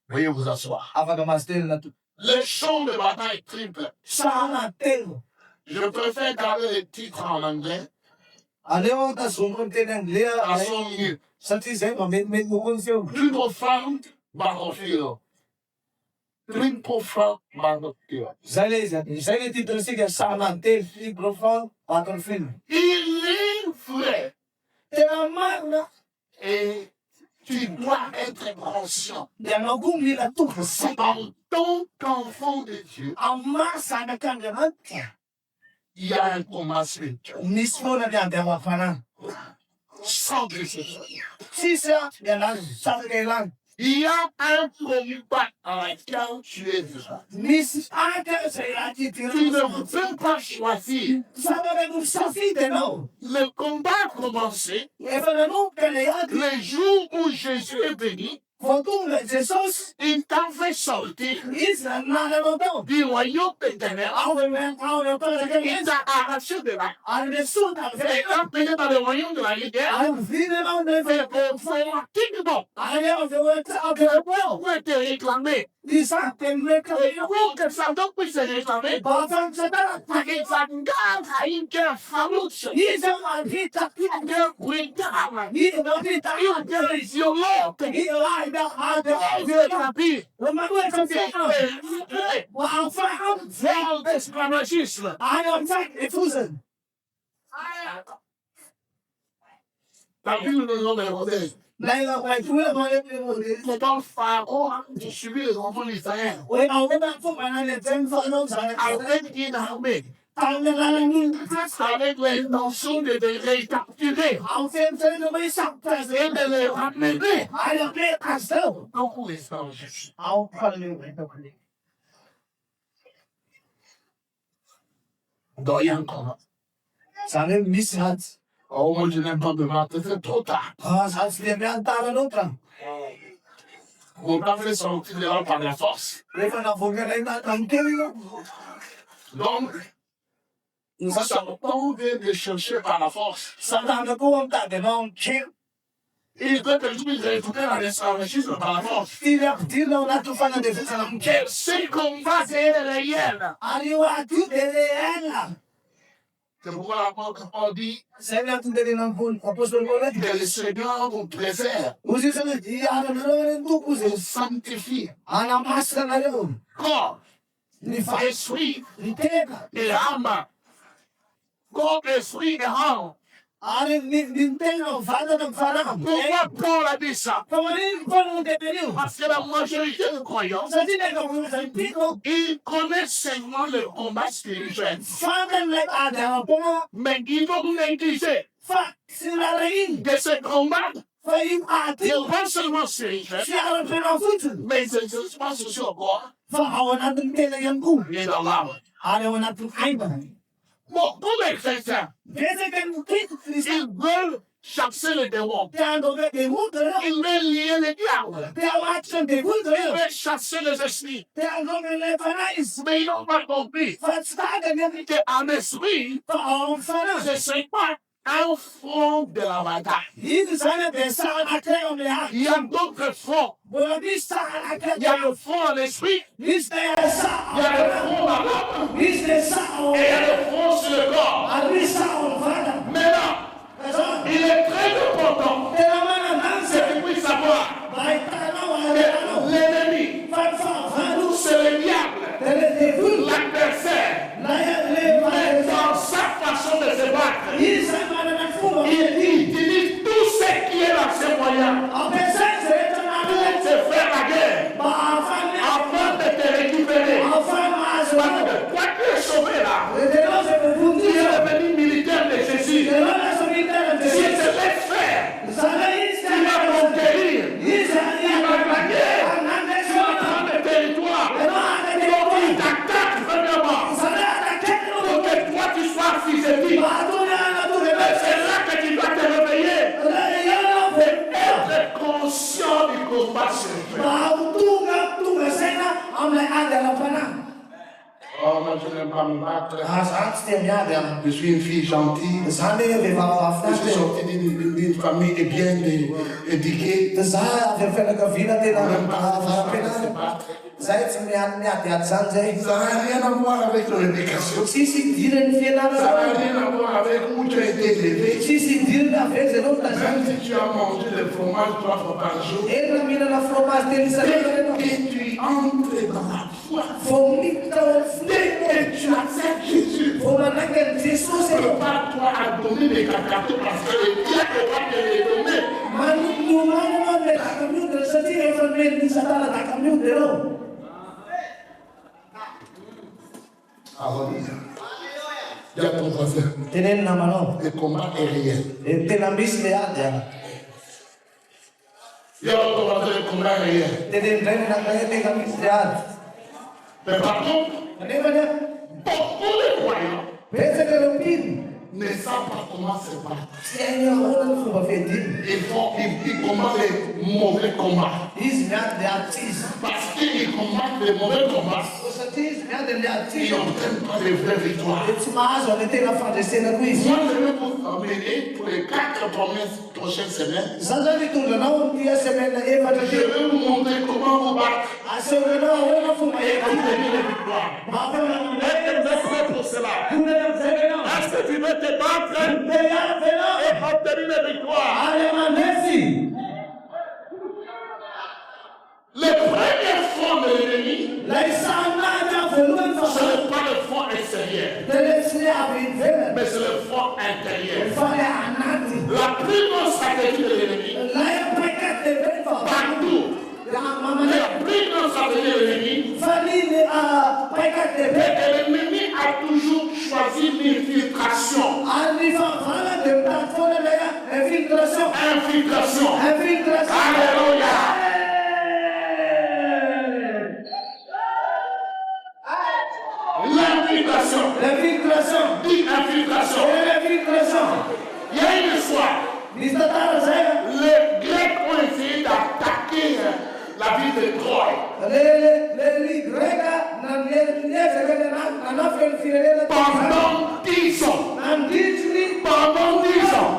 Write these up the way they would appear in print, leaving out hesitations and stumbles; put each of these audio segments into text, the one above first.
Veuillez vous asseoir. Le champ de bataille triple. Je préfère garder les titres en anglais. À son mieux. Plus profonde battlefield. Plus profonde battlefield. Il est vrai. Et tu dois être conscient. En tant qu'enfant de Dieu, il y a un combat spirituel. Sans déception. Il y a un combat en lequel tu es vivant. Tu ne peux pas choisir. Le combat a commencé le jour où Jésus est venu. Il t'a fait sortir du royaume des ténèbres. Il t'a arraché de là. Il t'a payé dans le royaume de la lumière. Mais pour faire la kingdom, pour te réclamer. Et pour que ça puisse se réclamer, il s'engage à une guerre farouche. Une guerre brutale. Une guerre violente. Vers l'esclavagisme. La Bible nous donne les modèles. Quand Pharaon a suivi les enfants d'Israël avec une armée, avec l'intention de les récapturer et de les ramener. Beaucoup l'esclavagisme. Doyen comment? Oh, moi je n'aime pas me battre, c'est trop tard. On m'a fait sortir de là par la force. Donc, Satan vient de chercher par la force. Il veut que je puisse retourner dans l'esclavagisme par la force. Ce combat, c'est réel. C'est pourquoi l'apôtre Paul dit que le Seigneur vous préserve, vous sanctifie, corps, esprit et âme. Corps, esprit et âme. Pourquoi Paul a dit ça? Parce que la majorité des croyants, ils connaissent seulement le combat spirituel. Mais ils vont négliger de ce combat. Il n'est pas seulement spirituel, mais il se passe sur quoi? Il est dans l'âme. Bon, pour les chrétiens, ils veulent chasser le démon. Ils veulent lier les diables. Ils veulent chasser les esprits. Mais ils n'ont pas compris qu'un esprit, ce n'est pas un front de la bataille. Il y a d'autres fronts. Il y a le front à l'esprit. Il y a le front à l'âme. Et il y a le front sur le corps. Maintenant, il est très important que tu puisses savoir que l'ennemi, c'est le diable, l'adversaire, mais dans sa façon de se battre, il utilise tout ce qui est dans ses moyens pour te faire la guerre, afin de te récupérer. Parce que toi qui es sauvé là, tu es devenu militaire de Jésus. Si je te laisse faire, tu vas conquérir, tu vas gagner, tu vas prendre le territoire. Donc il t'attaque premièrement pour que toi tu sois assujetti. C'est là que tu dois te réveiller et être conscient du combat spirituel. Oh, moi je n'aime pas me battre. Je suis une fille gentille. Je suis sorti d'une famille bien éduquée. On n'aime pas Ça n'a rien à voir avec ton éducation. Ça n'a rien à voir avec où tu as été élevé. Même si tu as mangé le fromage 3 fois par jour. Et tu entres dans la foi. Dès que tu acceptes Jésus, ne pas toi à donner des cacatous parce que le diable va te les donner. Alléluia. Il y a ton voisin. Le combat est réel. Il y a ton voisin, le combat est réel. Mais par contre, beaucoup de croyants ne savent pas comment se battre. Ils combattent les mauvais combats. Parce qu'ils combattent les mauvais combats, ils n'obtiennent pas les vraies victoires. Moi, je vais vous emmener pour les 4 prochaines semaines. Je vais vous montrer comment vous battre. Et obtenir les victoires. Est-ce que vous êtes prêts pour cela? Est-ce que tu veux te battre et obtenir les victoires? Le premier front de l'ennemi, ce n'est pas le front extérieur, mais c'est le front intérieur. La plus grande stratégie de l'ennemi, partout, la plus grande stratégie de l'ennemi, l'ennemi a toujours choisi l'infiltration. Infiltration. Alléluia. L'infiltration. Dis infiltration. Il y a une fois, les Grecs ont essayé d'attaquer la ville de Troie. Pendant 10 ans. Pendant 10 ans.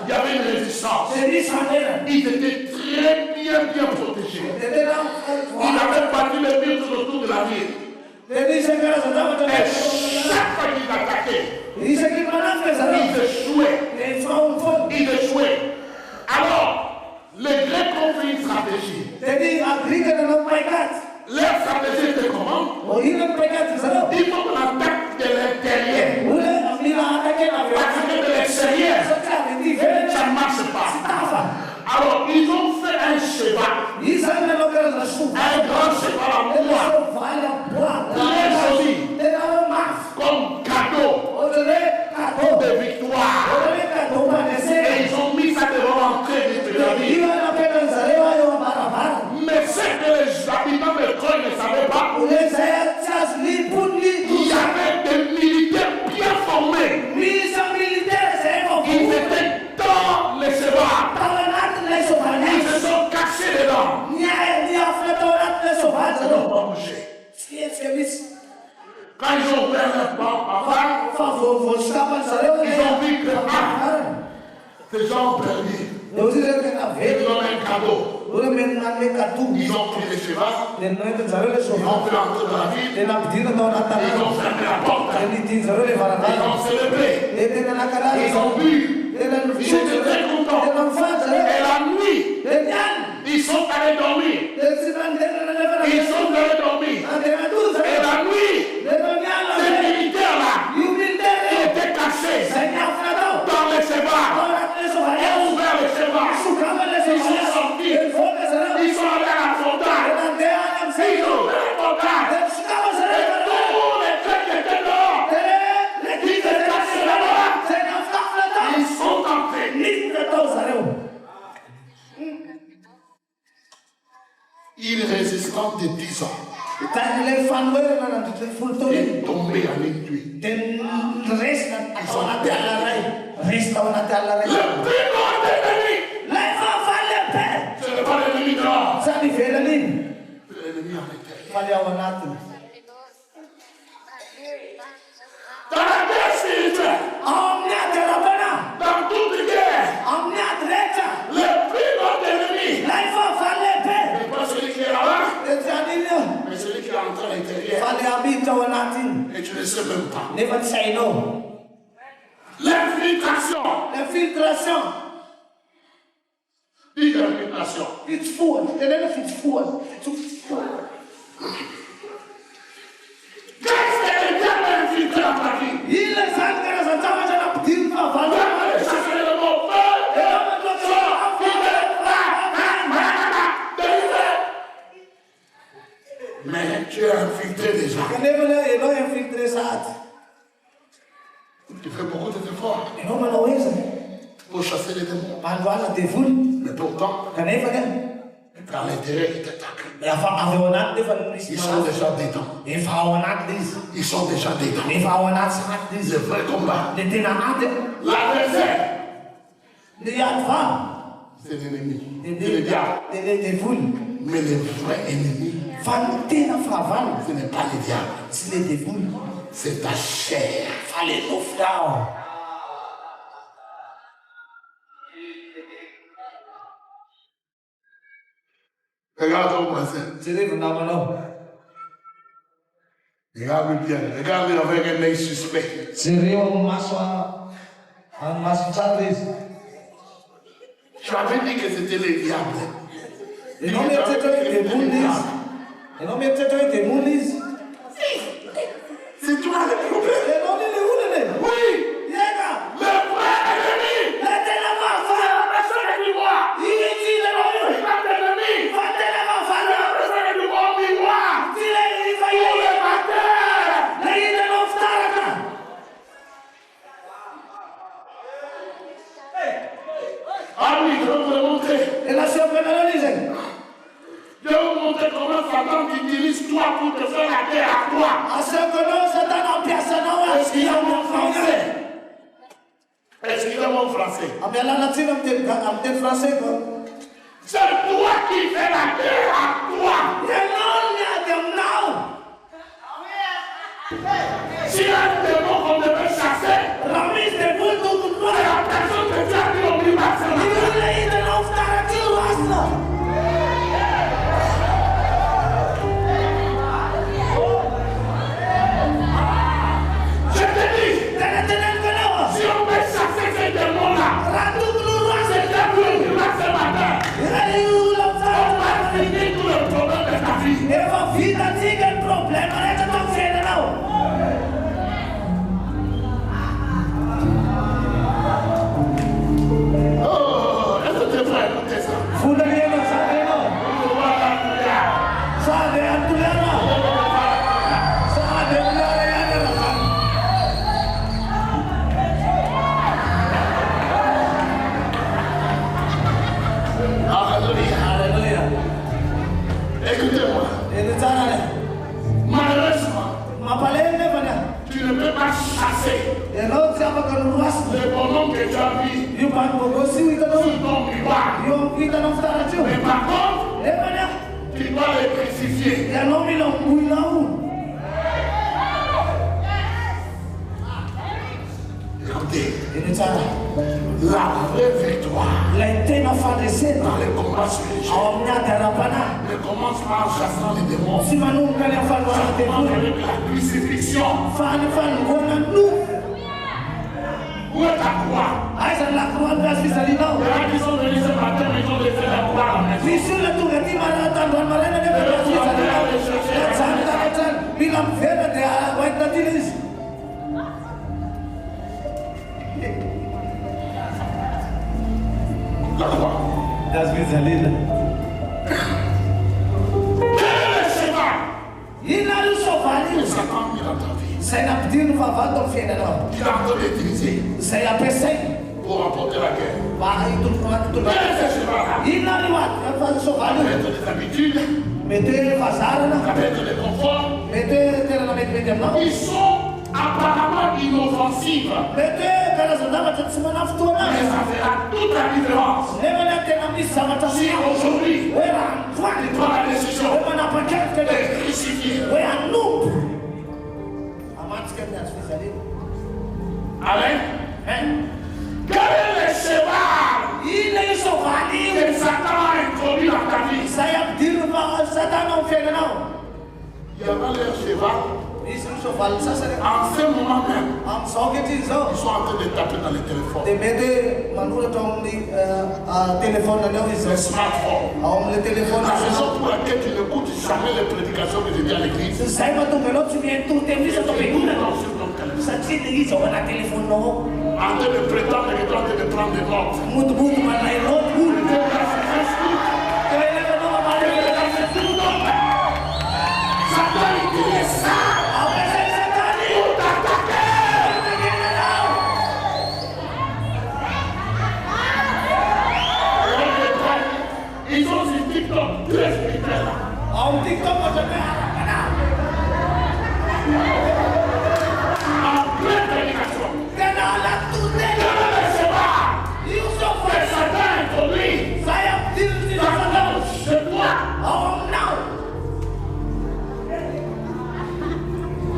Il y avait une résistance. Ils étaient très bien protégés. Ils avaient battu les murs tout autour de la ville. Et chaque fois qu'ils attaquaient, ils échouaient. Alors, les Grecs ont fait une stratégie. Leur stratégie était comment? Il faut qu'on attaque de l'intérieur. Parce que de l'extérieur, ça ne marche pas. Alors, ils ont fait un cheval. Un grand cheval en bois. Très joli. Comme cadeau de victoire. Et ils ont mis ça devant l'entrée du pyramide. Mais ce que les habitants de Troie ne savaient pas, il y avait des militaires bien formés. Ils étaient dans les chevaux. Ils se sont cachés dedans. Ils n'ont pas bougé. Quand ils ont ouvert leur porte, ils ont vu que ces gens ont perdu. Ils ont un cadeau. Ils ont pris les chevaux. Ils ont fait entrer dans la ville. Ils ont fermé la porte. Ils ont célébré. Ils ont bu. Ils étaient très contents. Et la nuit, ils sont allés dormir. Et la nuit, ces militaires-là étaient cachés dans les chevaux. Ils ont ouvert les chevaux. Ils sont sortis. Ils sont allés à la fontaine. Ils ont ouvert la fontaine. Et tous les Grecs étaient dehors. Ils étaient cachés là-bas. Ils sont entrés. Il résistant de 10 ans. Est tombé en une nuit. Ils sont allés à l'arrêt. Le plus grand ennemi. Ce n'est pas l'ennemi dehors. C'est l'ennemi en intérieur. Dans la guerre spirituelle, dans toute guerre, le plus grand ennemi n'est pas celui qui est là-bas, Et tu ne sais même pas. Never say no. L'infiltration. L'infiltration. Dis l'infiltration. It's force. The name is force. Qu'est-ce que le diable a infiltré dans ta vie? Il est sacré, ça t'a déjà la petite valeur. Cherchez le mot feu. Mais tu es infiltré déjà. Tu fais beaucoup d'efforts pour chasser les démons. Mais pourtant, tu as l'intérêt qui t'attaque. Ils sont déjà dedans. Ils sont déjà dedans. C'est un vrai combat. L'adversaire, c'est l'ennemi. C'est le diable. Mais le vrai ennemi, ce n'est pas le diable. C'est ta chair. Regarde ton voisin. Regarde-le bien. Regarde-le avec un œil suspect. Tu avais dit que c'était le diable. Et non, mais peut-être c'est toi le problème. Oui. Le vrai ennemi. Personne ne voit. Ah oui, je vais vous le montrer. Et la sœur pénalisée. Je vais vous montrer comment Satan utilise toi pour te faire la guerre à toi. Excusez mon français. Excusez mon français. C'est toi qui fais la guerre à toi. Si un démon qu'on devait chasser, la personne que tu as dit on lui va faire la guerre. Je te dis, si on veut chasser ces démons-là, c'est Dieu qui va ce matin. On va finir tout le problème de ta vie. Oh, est-ce que tu es prêt à écouter ça? Alléluia. Écoutez-moi. Malheureusement, tu ne peux pas chasser le bonhomme que tu as vu sur ton miroir. Mais par contre, tu dois le crucifier. Écoutez, la vraie victoire dans les combats spirituels ne commence pas en chassant les démons. Ça commence avec la crucifixion. Où est ta croix? Il y en a qui sont venus ce matin, mais ils ont laissé la croix à la maison. La croix. Quel est le cheval? Que Satan mis dans ta vie. Il a encore utilisé pour remporter la guerre. Quel est ce cheval-là? Avec des habitudes, avec des conforts, ils sont apparemment inoffensifs. Mais ça fera toute la différence. Si aujourd'hui, tu prends la décision de crucifier. Amen. Quel est le cheval que Satan a introduit dans ta vie? Il y avait leur cheval. Isso no cheval, ça c'est En ce moment même, só que diz, ó. ils sont en train de taper dans les téléphones. De mede manura tong di téléphone na Les isso. smartphones. Le téléphone La na raison pour laquelle tu n'écoutes jamais les prédications que je dis à l'église. sai ma tu melot tu viens tu tem isso to peguna. Non, sur ton téléphone. Sa ci de isso na téléphone no. En train de prétendre que tu es en train de prendre des notes. Muito mas na not good. Satan utilise ça pour t'attaquer. Ils ont sur TikTok très spirituel. TikTok macam En pleine prédication. Kenala tu Je le laisse pas. Yusuf Et Satan introduit saya diri la cause chez toi. now.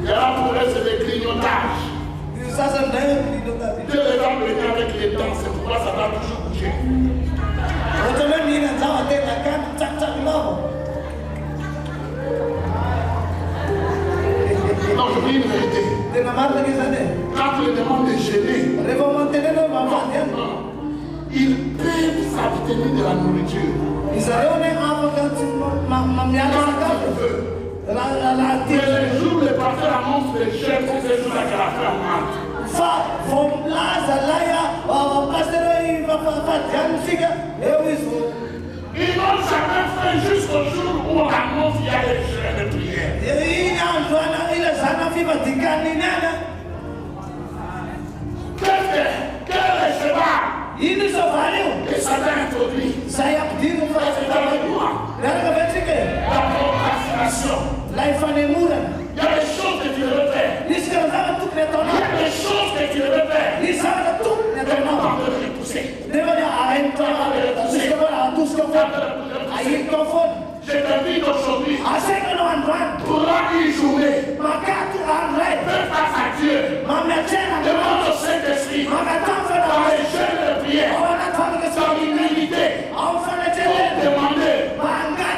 Et là pour eux, c'est des clignotages. Ça c'est même di tadi. Dieu les a venus avec les dents, c'est pourquoi ça va toujours bouger. Macam ni nak tahu dia kan cak no. Non, je dis une vérité. Dia nak mati ke sana. Quand tu les demandes de jeûner, Reva mantenir no mama dia. ils peuvent s'abstenir de la nourriture. Israel ne apa kan mamiana Quand sakal. tu veux. La Mais les jours, les pasteurs annoncent les chefs, c'est ces jours-là qu'elle a fait en maths. vom la zalaya pastor va diam siga. Isso. Ils n'ont jamais fait jusqu'au jour où on annonce qu'il y a les jeûnes de prière. Ini anjuana ila sana fiba dikani nana. Quel est le cheval Ini so valeu. que Satan introduit? Saya pedindo para C'est avec moi. Lara vetike. La procrastination. Life anemura. Il y a des choses que tu devais faire. Isso que usava tu Il y netona. a des choses que tu devais faire. Isso era tu Mais netona. on va te repousser. Deveria entrar a tu aí confort. Je t'invite aujourd'hui Assim no andran. pour une journée. Macaco andrai. Fais face à Dieu. Mamechena. Demande au Saint-Esprit par Macaco les jeûnes de prière, dans l'humilité, pour demander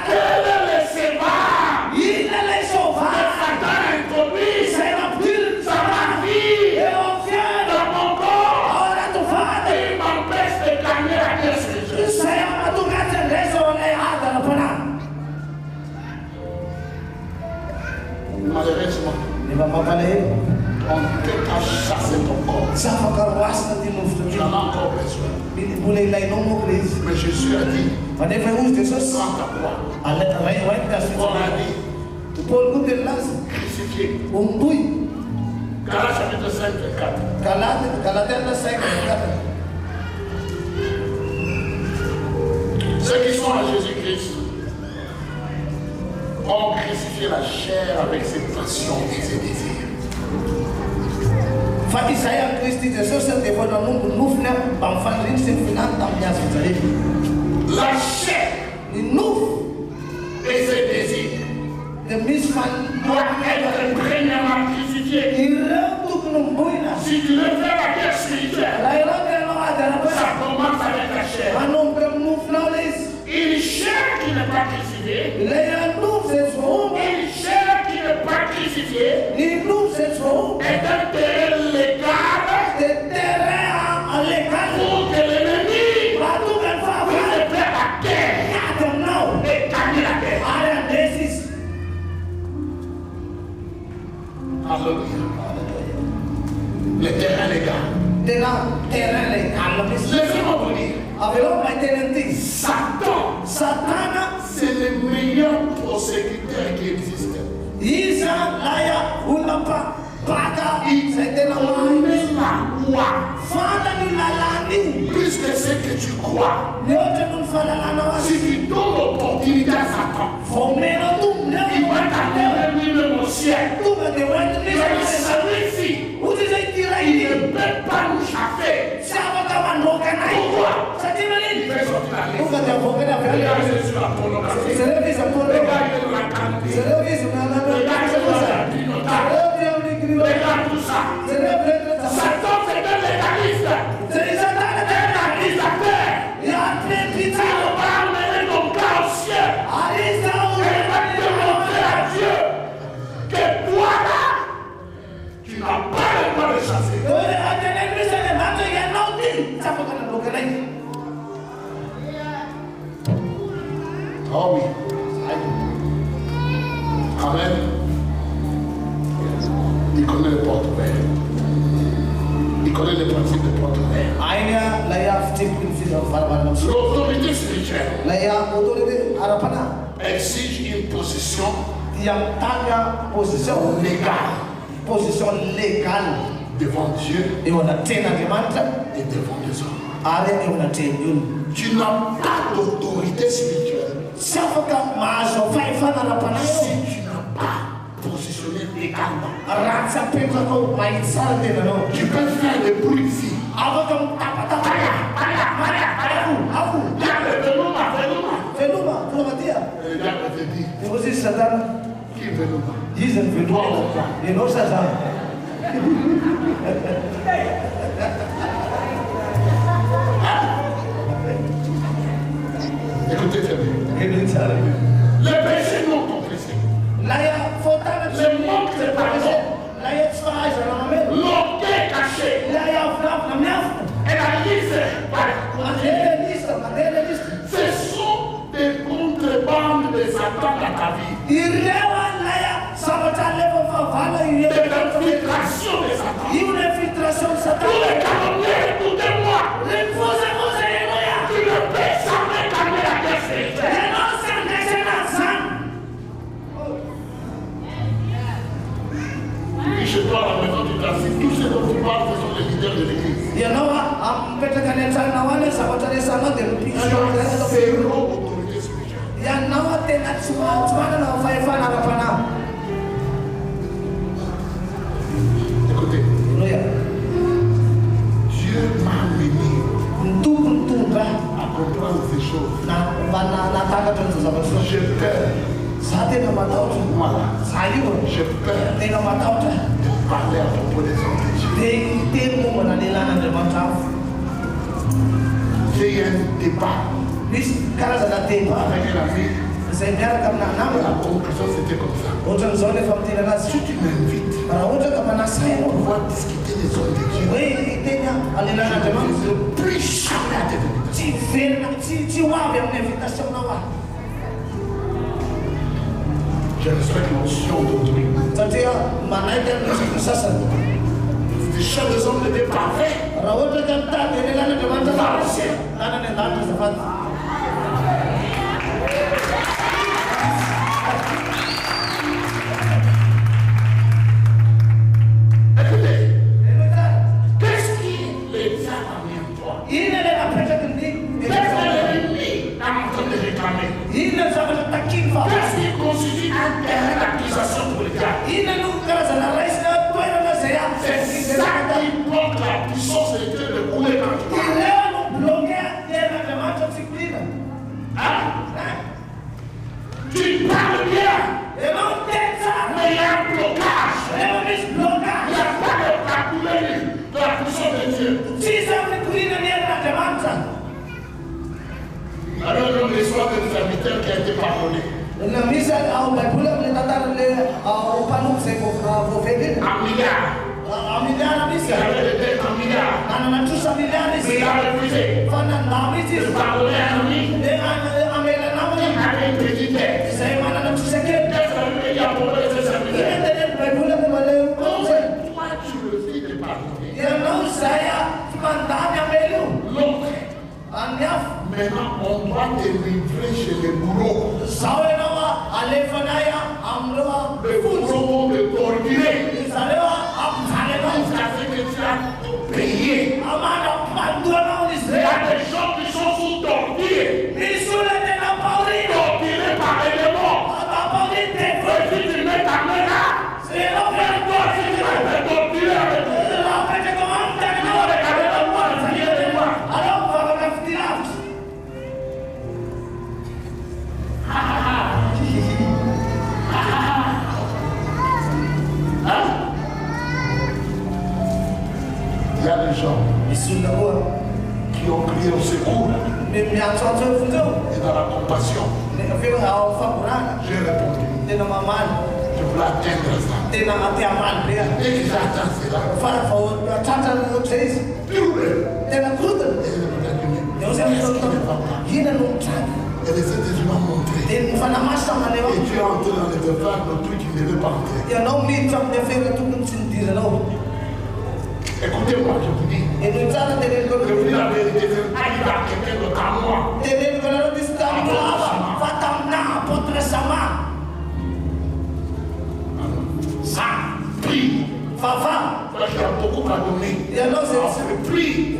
quel est le cheval que Satan introduit dans ma vie, dans mon corps, qui m'empêche de gagner la guerre spirituelle. Malheureusement, on peut chasser ton corps. Tu en as encore besoin. Mais Jésus a dit, prends ta croix. On a dit, crucifié. Galates chapitre 5, verset 4. Ceux qui sont à Jésus-Christ ont crucifié la chair avec ses passions et ses désirs. Fati saya Kristi Jesus depois do mundo nufna bamfalin sem final tamnya sejari. La chair Ni nuf et ses désirs de misfan doivent être premièrement crucifiés. ira tu numbuina. Si tu veux faire la guerre spirituelle, Laila kano ada ça apa? commence avec la chair. Anu kem nufna les. Une chair qui n'est pas crucifiée, Laila nuf sesuatu. une chair qui n'est pas crucifiée Ni nuf sesuatu. est un terrain légal De terra alekan. pour que l'ennemi Batu kan puisse fafa. faire la guerre Ada now. et gagner la guerre. Ada desis. Alléluia. Le terrain légal. Dengan terra lekan lebih. Laissez-moi vous dire, Avelo mai tenenti. Satan, Satana c'est le meilleur prosécuteur qui existe. Isa laya ulapa baka Il setena mai met la foi fala ni lalani plus que ce que tu crois. nyote nun fala lana Si wasi tu donnes l'opportunité à Satan, fomeno tu il ne va t'amener lui-même au ciel. tu me wet ni Mais sa celui-ci, uti sai tira il ne ini peut pas nous chaffer. sama kawan roka nai Pourquoi? satima Il ni fait sortir la tu liste. ka foka na fali Regarde, c'est sur la pornographie. service pour le Regarde, il est dans la quantité. service na na Regarde tout ça. Satan, c'est un légaliste. Un réalisateur. Il va emmener ton cas au ciel. Et il va te montrer à Dieu Amen. Il connaît les portes ouvertes. Il connaît les principes des portes ouvertes. L'autorité spirituelle exige une position légale devant Dieu et devant les hommes. Tu n'as pas d'autorité spirituelle si tu n'as pas positionné légalement. Tu peux faire des bruits ici. Qui veut écoutez très bien. Les péchés non confessés, le manque de pardon, l'orgueil caché et la liste, ce sont des contrebandes de Satan dans ta vie. Des infiltrations de Satan. Tous les calomnies, écoutez-moi. Tu ne peux jamais calmer la guerre spirituelle. Chez toi, à la maison du trafic, tous ceux dont tu parles, ce sont les leaders de l'église. C'est l'autorité spirituelle. Écoutez, Dieu m'a amené à comprendre ces choses. J'ai peur. Voilà. J'ai peur de parler à propos des hommes de Dieu. J'ai eu un débat avec un ami. La conclusion c'était comme ça. Si tu m'invites, on va discuter des hommes de Dieu. Je ne plus jamais à tes invitations. Je respecte l'onction d'autrui. Les chefs des hommes n'étaient pas faits. Écoutez, qu'est-ce qui les a amenés en toi? Qu'est-ce que l'ennemi est en train de réclamer? Qu'est-ce qui constitue un terrain d'accusation pour les gars? C'est ça qui bloque la puissance de Dieu de couler quand tu parles. Tu parles bien, mais il y a un blocage. Il n'y a pas de calculer de la puissance de Dieu. Alors, l'histoire d'un serviteur qui a été pardonné. Un milliard. Il avait été un milliard. Il a refusé de pardonner un ami. Il avait une petite tête. Qu'est-ce qu'il a volé ce serviteur? Toi, tu le dis de pardonner. L'autre. Maintenant, on doit te livrer chez les bourreaux. Les bourreaux vont te torturer. Jusqu'à ce que tu as payé. Il y a des gens qui sont sous torture. Torturés par éléments. Et si tu mets ta main là, même toi, si tu vas te torturer avec eux. Il y a des gens qui ont crié au secours et dans la compassion. J'ai répondu. Je voulais atteindre ça. Et que j'ai atteint cela, Et les États-Unis ont montré. Et tu es entré dans les devoirs de tout qui ne devait pas entrer. Écoutez-moi, je vous dis. Je vous dis la vérité. Aïe, quelqu'un de comme moi. Ça, prie. Fafa. Parce qu'il y a beaucoup à donner. Prie.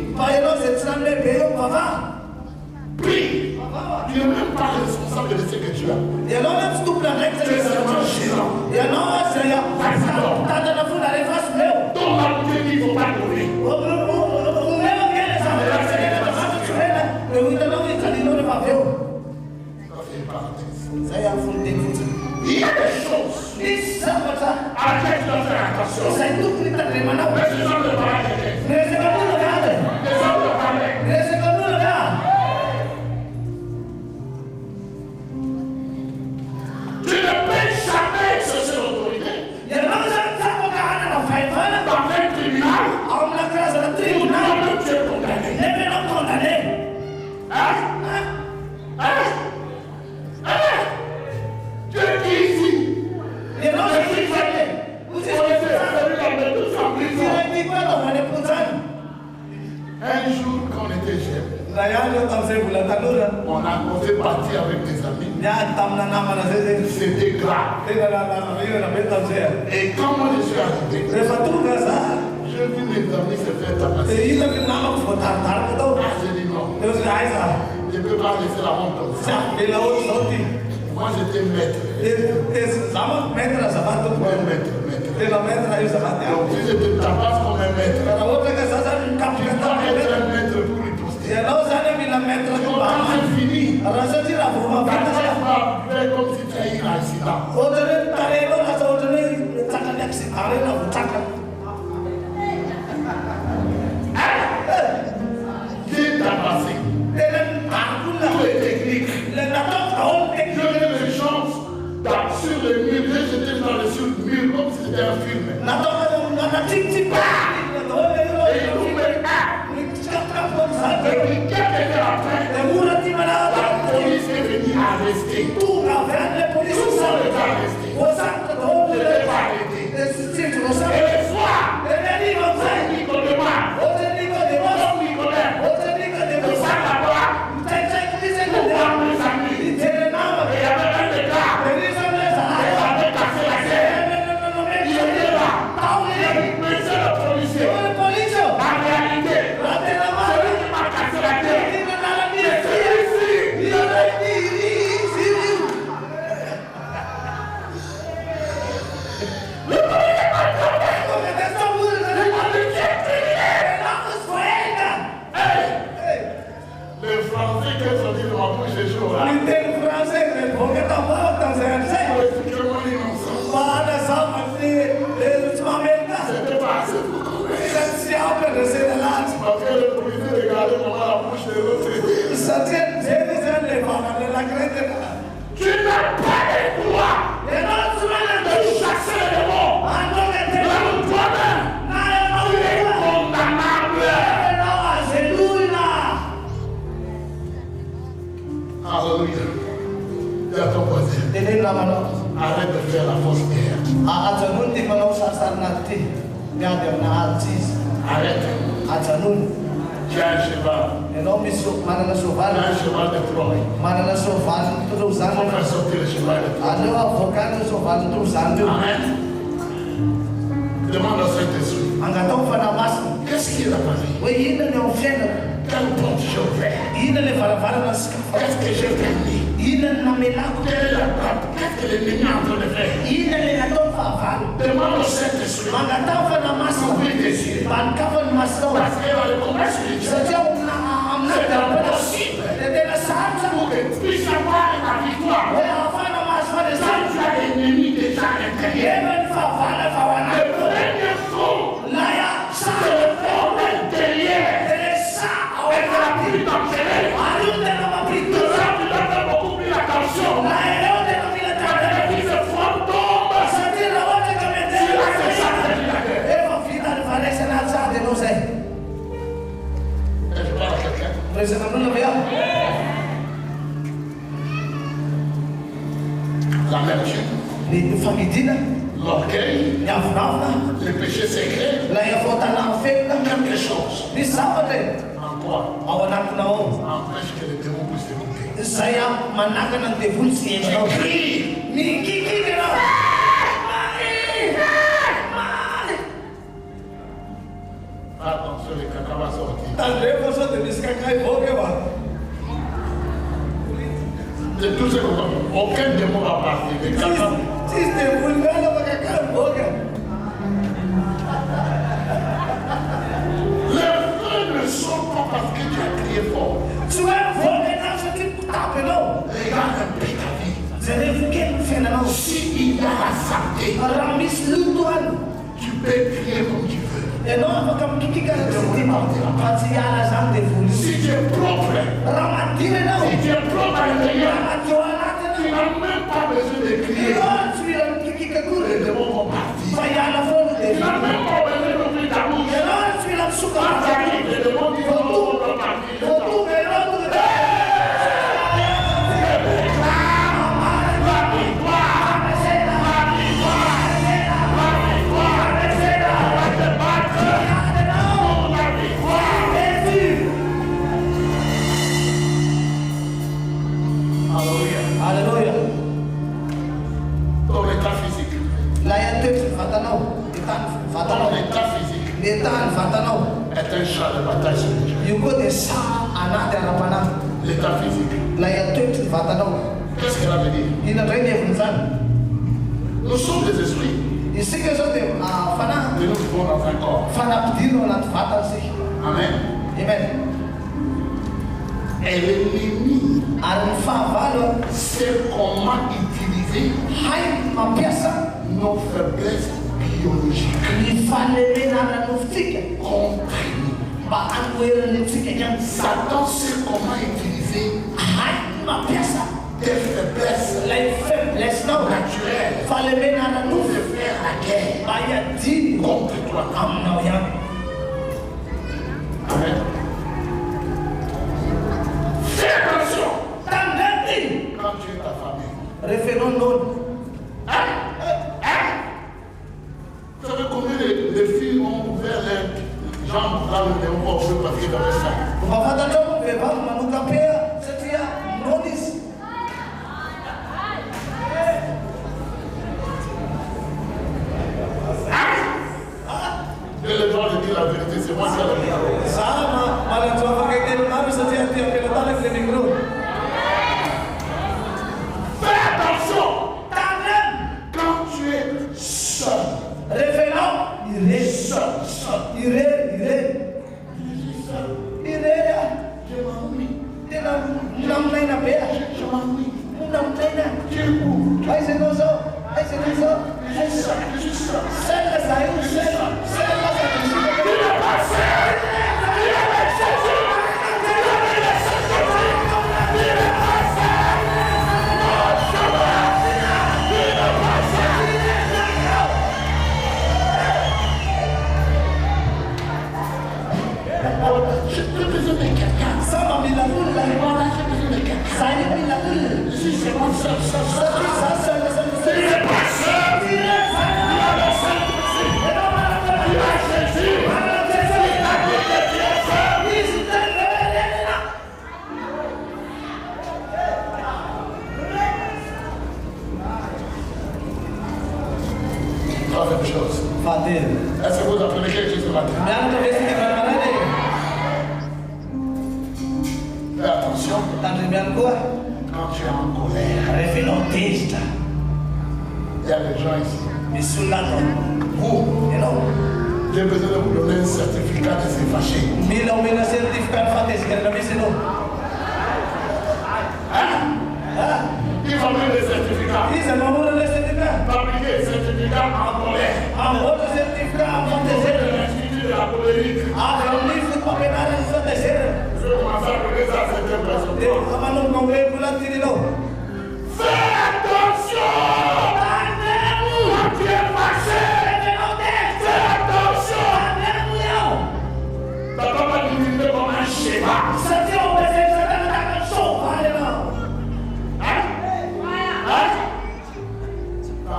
Prie. Tu n'es même pas responsable de ce que tu as. Tu es seulement gérant. Ton mari dit qu'il ne faut pas donner. Il y a des choses à laquelle tu dois faire attention. Mais ce sont de parler. Tu ne peux jamais exercer l'autorité. Dans un tribunal, toi-même tu es condamné. Tu es qui ici? Un jour, quand on était jeune, on fait partir avec des amis. C'était grave. Et quand moi je suis arrivé, j'ai vu mes amis se faire tabasser. J'ai dit non. Je ne peux pas laisser la honte comme ça. Moi j'étais maître. Donc si je te tabasse comme un maître, tu dois être un maître pour lui poster. Quand c'est fini, tu vas faire comme si tu as eu un accident. J'ai tabassé. Tous les techniques. Je donne les chances sur le mur. J'ai jeté dans le sur le mur comme si c'était un film. Et tout me et puis quelques heures après, la police est venue arrêter. Tout le monde est arrêté. Je ne l'ai pas arrêté. Et le soir, Nicolas, le sac à boire, pour voir mes amis. Et il y avait un des gars, il avait cassé la serre. Il était là. Il a dit, monsieur le policier, en réalité, celui qui m'a cassé la tête, c'est ici. Le policier m'a tombé. Les Français qui sont dit de ma bouche et chaud là. C'était pas assez pour courir. Parce que le policier regardait comment la bouche de l'autre était. Tu n'as pas les droits de chasser les démons. Même toi-même, tu es condamnable. Alléluia. Dis à ton voisin, arrête de faire la fausse guerre. Arrête. Tu as un cheval. Tu as un cheval de Troie. On va sortir le cheval de Troie. Arrête. Demande au Saint-Esprit. Qu'est-ce qu'il a passé? Quelle porte je vais? Qu'est-ce que j'ai permis? Quelle est la porte? Qu'est-ce que l'ennemi est en train de faire? Demande au Saint-Esprit. Ouvre tes yeux. Parce que dans le combat spirituel, c'est impossible pour que tu puisses avoir la victoire. Quand tu as l'ennemi déjà à l'intérieur, le premier fond, c'est le fond intérieur. Et c'est la plus dangereuse. Tu dois faire beaucoup plus attention. Quand les fils fantômes, tu as déjà fait la guerre. Je parle à quelqu'un. l'habitude, Ni famidina, l'orgueil, ni avnavna, le péché secret, la yafotana fetna, quelque chose ni sabate. en toi Awanak na o. empêche que les démons puissent t'écouter. Saya manaka ng devil si Eno. Crie, Ni kiki na. attention, les caca va sortir. Tandre ko sa tenis ka kay boke ba. De tout ce qu'on aucun démon va partir. Les caca, Sis devil na makaka boke. les feux ne sont pas parce que tu as crié fort. Suara boke na sa tip tape no. Regarde un peu ta vie. Zere fuken fena no. S'il y a la santé, Ramis lutuan. tu peux crier comme tu veux. Eno makam kiki ka sa tip. Pati ala sam devil. Si tu es propre, Ramatine no. si tu es propre à l'intérieur, Ramatioala tu na. n'as même pas besoin de crier. Kiki ka Les kure. démons vont partir. Fayala fo Tu devil. n'as même pas besoin d'ouvrir ta bouche. Quand tu arrives, les démons disent non, on va partir. Alléluia. Ton état physique. Ton état physique est un champ de bataille spirituelle. L'état physique. Qu'est-ce que cela veut dire? Nous sommes des esprits et nous vivons dans un corps. Amen. Et l'ennemi sait comment utiliser nos faiblesses biologiques contre nous. Satan sait comment utiliser tes faiblesses naturelles pour te faire la guerre contre toi. Amen. Fais attention quand tu es ta famille. Vous savez combien de filles ont ouvert les jambes dans le démon parce qu'ils avaient ça? Et les gens de dire la vérité, c'est moi qui ai la vérité. Fais attention quand tu es seul. Je m'ennuie. Je m'ennuie. Tu es où? Je suis seul. J'ai plus besoin de quelqu'un. Voilà, j'ai besoin de quelqu'un. Je suis vraiment seul. Tu n'es pas seul. Tu as le Saint-Esprit. Tu as Jésus. Troisième chose. Est-ce que vous apprenez quelque chose ce matin? Fais attention quand tu es en colère. Il y a des gens ici. Vous, j'ai besoin de vous donner un certificat de se fâcher. Il va mettre des certificats. Fabriquer certificat en colère. C'est l'institut de la colérique. Je vais commencer à donner ça à certaines personnes. Fais attention! Quand tu es fâché! Fais attention! Ta papa dit comme un schéma.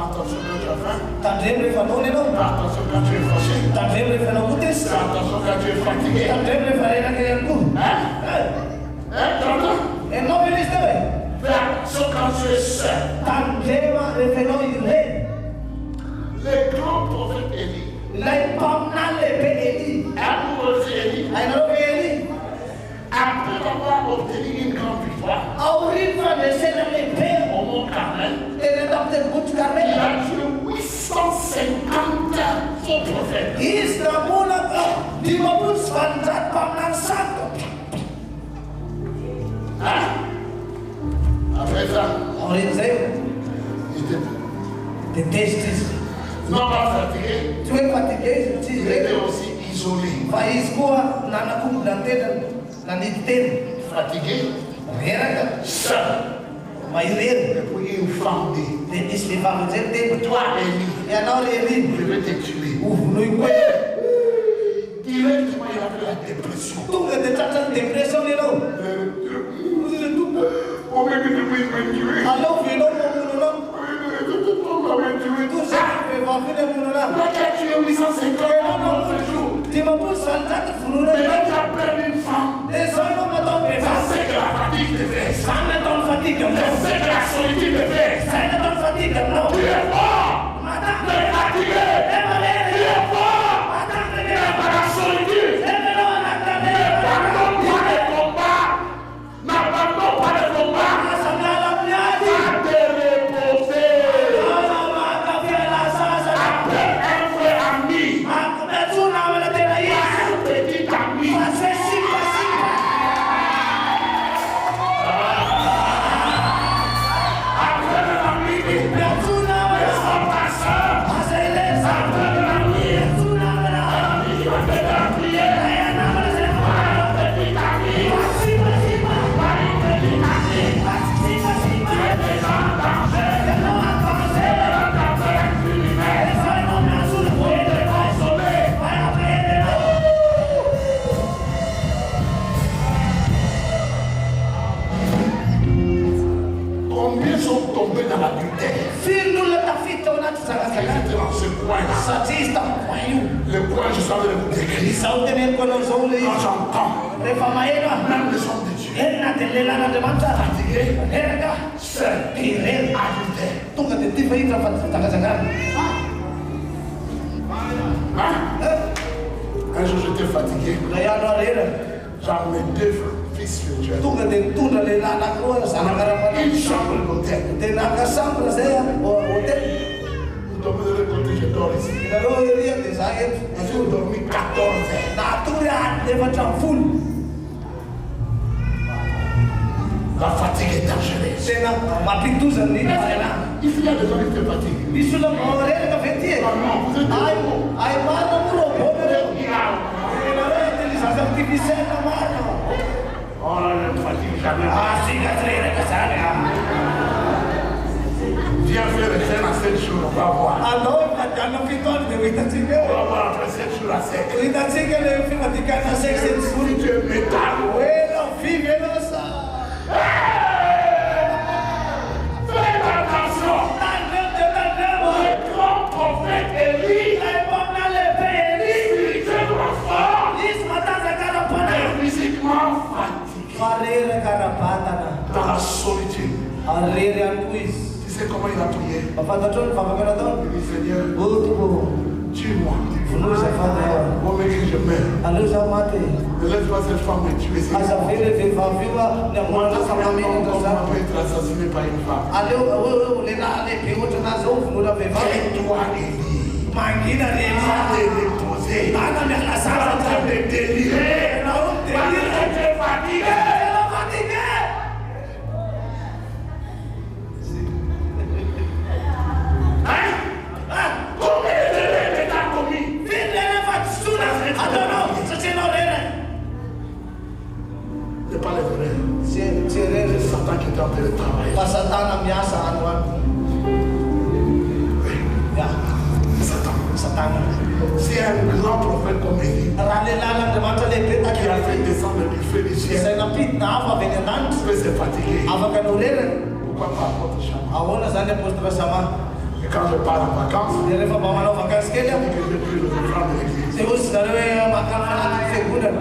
attention quand tu as faim. Tandremo rehefa anao ny ianao. Fais attention quand tu es fâché. Tandremo rehefa anao koa tesy. Fais attention quand tu es fatigué. Tandremo rehefa reraka ihany koa. Tu entends? Ianao ve izy teo e? Fais attention quand tu es seul. Tandrema rehefa ianao ireny. Les grands prophètes Élie. Ilay mpaminany lehibe Eli. Amoureux Élie. Hainareo ve Eli? Après avoir obtenu une grande victoire Aoriny fandresena lehibe au mont Carmel, teny atao tendrombohitry il Karmela. a tué 850 faux prophètes. Izy namonaka 500 mpaminany sato. Après ça, Aorin'izay il était tetezitra izy. non pas fatigué, Tsy hoe fatigué izy tsy il izy était reny. aussi isolé. Fa izy koa nanakombona tena nanity tena. Fatigué, Reraka seul. mahirery. Et puis une femme dit, Dia nisy vehivavy amizay tena. toi Élie, Ianao re Eli, je vais te tuer. ovonoy koa. Directement, il avait la dépression. Tonga dia tratran'ny depression ianao. On m'a dit de me tuer. Alao venao mamono anao. On m'a tué. Toy izay vehivavy iny amono anao. Là, tu as tué 850 en un jour. 500 vonoana Mais là, ianao. tu as perdu une femme. Dia zao ianao natao Ça, vehivavy. c'est que la fatigue te fait. Zany nataony fatigue aminao. C'est que la solitude te fait. Zay nataony fatigue aminao. Tu es fort. Mataka. Tu es fatigué. Efa Tu rery. es fort. Mataka Tu rery. es pas la solitude. Efanao anatany. N'abandonne pas les combats. N'abandonne pas les combats. Asa miala amin'ny ady. Va te reposer. Ana maka fiala sasa. Après un vrai ami, Metsona amina tena izy. un petit ami. Asa simpasipa. Après un ami, Metsona amina. son passeur. Asa ilesa. Metsona amina. Il va te faire prier. Ayana amina sema. Petit ami. Simpasipa. Petit ami. Simpasipa. Tu es déjà en danger. Eno akose. Danger criminel. Esa ino metsona. Consolé. Vai aprendere. Combien sont tombés dans l'adultère? Firy olona tafiditra ao anaty Ils zangazangana. étaient dans ce coin-là. Satria izy tamin'ny io. Le coin, je suis en train de vous décrire. Izao teneniko anao zao le Quand izy. j'entends Rehefa maheno aho. même les hommes de Dieu Enina dia lehilahin'Andriamanitra. fatigué, Reraka. seul, Irery. adultère. Tonga dia ty fahiditra fa zangazangana. Hein? Un jour, j'étais fatigué. Ray andro arera. J'avais mes deux fils spirituels. Tonga dia mitondra lehilahy anankiroa zanakarapanao. Une chambre d'hôtel. Dia naka sambre zay hôtel. Vous devez le côté, je dors ici. Nareo eria dia za eto. J'ai dormi 14 heures. Natory efatra amby folo. La fatigue est dangereuse. Tena mampitozany ny fahalalana. Ici, il y a des gens qui te fatiguent. Misy olona reraka ve ty e? Ah non, vous êtes Ay, ay marina moa robot nareo. grave. Nareo intelligence artificielle marina. Oh, je ne fatigue jamais. Sika tsy reraka zany. Viens faire les scènes à 7 jours, on va voir. Anao fadiana fito andro dia ho hitatsika On eo. va voir après 7 jours à 7. Ho hitatsika le fimadikana sexe ny Si tu es métal, hoe nao vivy anao sa. fais attention. Tandremo dia tandremo. Le grand prophète Élie, Ilay mpamina lehibe Eli. spirituellement fort, Izy matanjakarapana. mais physiquement fatigué. Fa reraka ara-batana. Dans la solitude. Ary rery ihany koa izy. Tu sais comment il a prié? Mafantatrao ny vavaka natao. Il dit Seigneur, O tompo. tue-moi. Vonoy zafady eo. Au mec que je meurs. Aleo za maty. Ne laisse pas cette femme me tuer. C'est Aza moi. vele vehivavy io a ny amorana famamenatra Comment za. on peut être assassiné par une femme? Aleo lehilahy lehibe ohatra anazy ao vonoana vehivavy. Et toi, Élie, Mangina va rehefa. te reposer. Ana miala Tu es en train de délirer. Nao Parce que delire. tu es fatigué. Tena fatigué. Hein? Combien de délais t'as commis? Firy rehefa tsy sona ataonao satria anao rera. C'est pas les vrais. Tsy rery. C'est Satan qui est en train de travailler. Fa satana miasa androany. Ya, Satan. satana. C'est un grand prophète comme Élie Raha lehilahy n'Andriamanitra lehibe qui a fait takely. descendre du feu du ciel. Izay nampidina hafa avy any an-danitra. Parce que c'est fatigué. Afaka anao reraka. Pourquoi pas apôtre Chama? Ahoana zany apôstôla Sama? Et quand je pars en vacances, Dia lepas bawa mana vacances ke dia. je prie le refrain de l'église. Terus dari makanan segunan.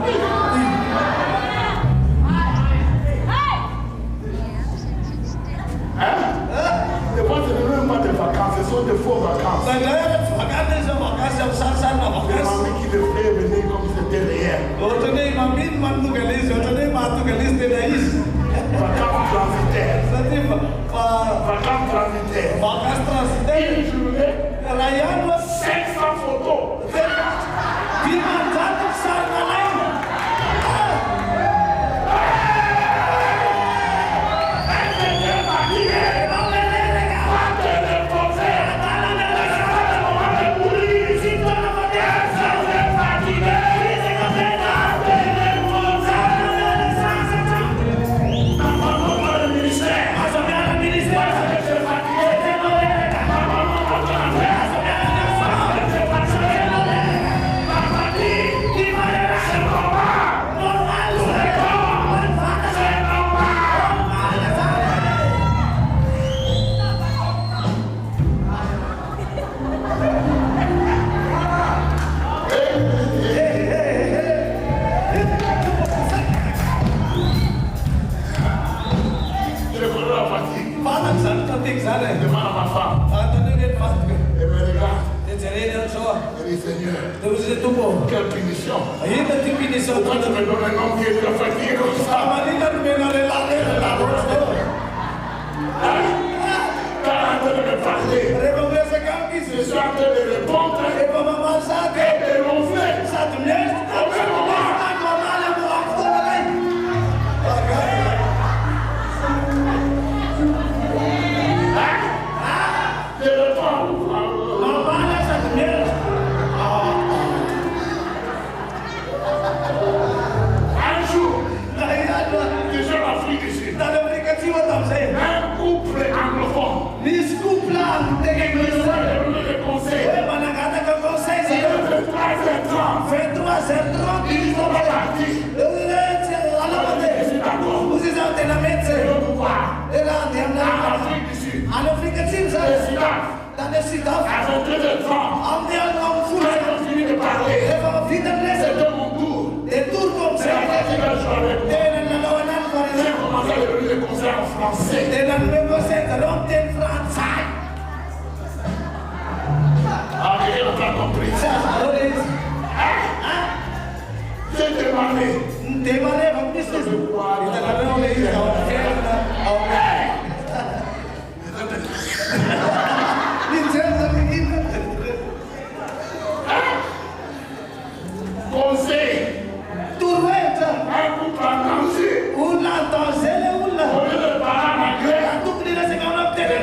Des fois, ce n'est même pas des vacances, ce sont des faux vacances. Vacances yang sasar na Des vacances. mamies qui le feraient venir comme si c'était réel. Otone mamin mantu galis, otone matu galis de nais. Vacances transitaires. Nanti Vacances transitaires. vacances transitaires. Une journée, Layan 500 photos. di manjat sana lain. Je connais la fatigue. Panas sana ting sana. Je demande à ma femme. Atone dia fat. Elle me regarde. Dia cari dia so. Elle dit Seigneur, Terus dia tupo. quelle punition. Ayo tipi ni so. Pourquoi tu me donnes un homme qui est très fatigué comme ça? Amalina menale la la rosto. 40 de me parler. Recongresa kaki Je suis en train de répondre e pa mama sa et de ronfler. sa tu nes. Au même moment, je réponds. Un jour, je suis en Afrique ici. Un couple anglophone. Il me donne des conseils. Il me fait 3h30. Ils sont partis. Je suis d'accord. Je veux pouvoir. En Afrique du Sud. Les Sudaf. À 22h30. Quand ils ont fini de parler, c'était mon tour. C'est la partie que je suis avec moi. J'ai commencé à donner des conseils en français. Ah, il n'a pas compris. J'ai demandé. Conseil. Un couple en danger. Au lieu de parler en anglais,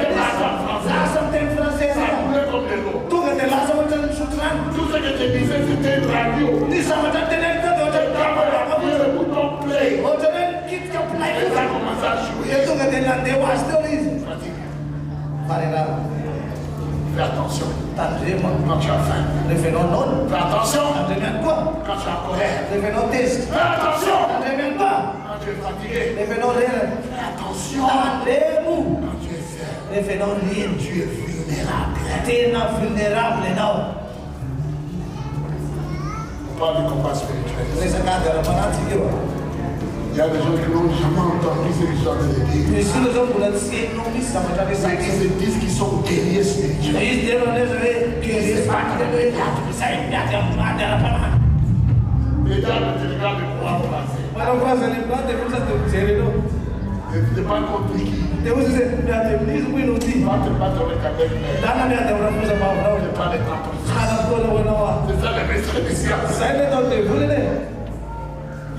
de parler en français. Ça coulait comme de l'eau. Tout ce que je disais, c'était une radio. J'ai appuyé le bouton play. Et ça a commencé à jouer. Fatigué. Fais attention quand tu as faim. Fais attention quand tu es en colère. Fais attention quand tu es fatigué. Fais attention quand tu es faible. Tu es vulnérable. On parle du combat spirituel. Il y a des gens qui n'ont jamais entendu cette histoire de l'église. Mais qui se disent qu'ils sont guerriers spirituels. Les gars ne te regardent de quoi passer. Ne t'es pas compris qui. Va te battre avec ta belle-mère. Ne pas les temps. C'est ça le message du ciel.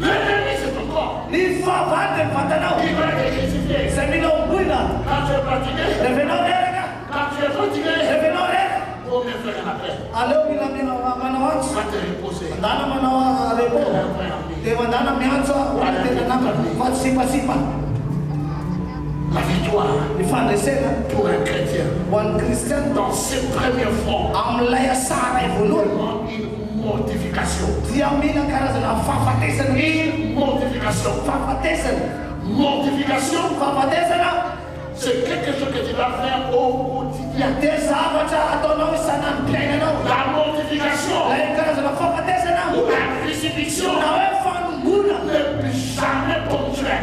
L'ennemi, c'est ton corps. Il va te crucifier. Quand tu es fatigué, quand tu es fatigué, faut mieux faire un appel. Va te reposer. La victoire pour un chrétien dans ses premiers fonds demande une mortification. Mortification, c'est quelque chose que tu vas faire au quotidien. La mortification. Ou la crucifixion. Ne peut jamais ponctuer.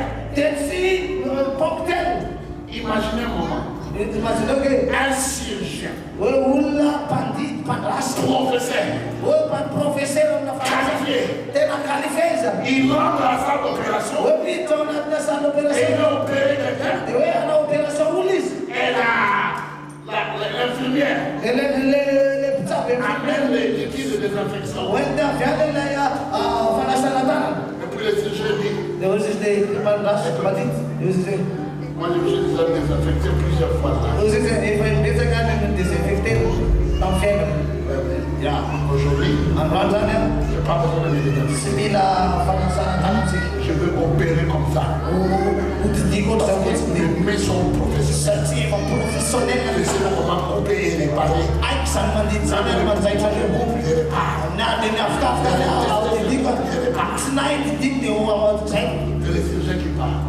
Imaginez un moment. Un chirurgien. Professeur. Qualifié. Il rentre à la salle d'opération. Et il a opéré quelqu'un. Et l'infirmière amène les kits de désinfection. Et puis le chirurgien dit, moi je me suis déjà désinfecté plusieurs fois là. Aujourd'hui, je n'ai pas besoin de médecin. Je veux opérer comme ça. Les mains sont professionnelles. Je sais comment couper et réparer. C'est les chirurgiens qui parlent.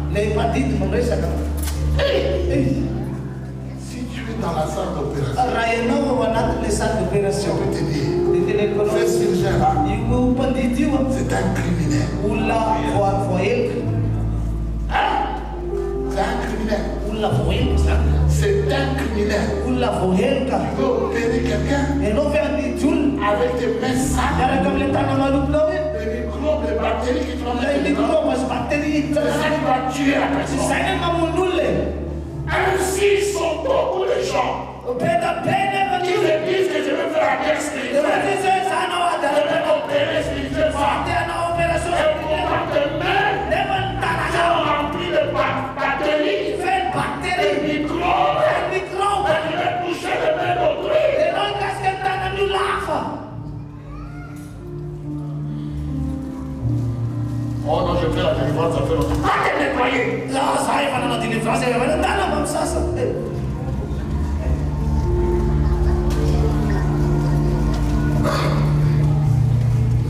Si tu es dans la salle d'opération, je peux te dire, ce chirurgien-là, c'est un criminel. C'est un criminel. C'est un criminel. Tu veux opérer quelqu'un avec tes mains sales. Les microbes, les bactéries qui te vont mettre dedans. C'est ça qui va tuer la personne. Ainsi sont beaucoup de gens qui me disent que je veux faire la guerre spirituelle. Je vais opérer spirituellement. Et pourtant tes mains sont remplies de bactéries, de microbes. Et tu veux toucher les mains d'autrui. Oh non, je fais la délivrance, ça fait longtemps. Pas te nettoyer.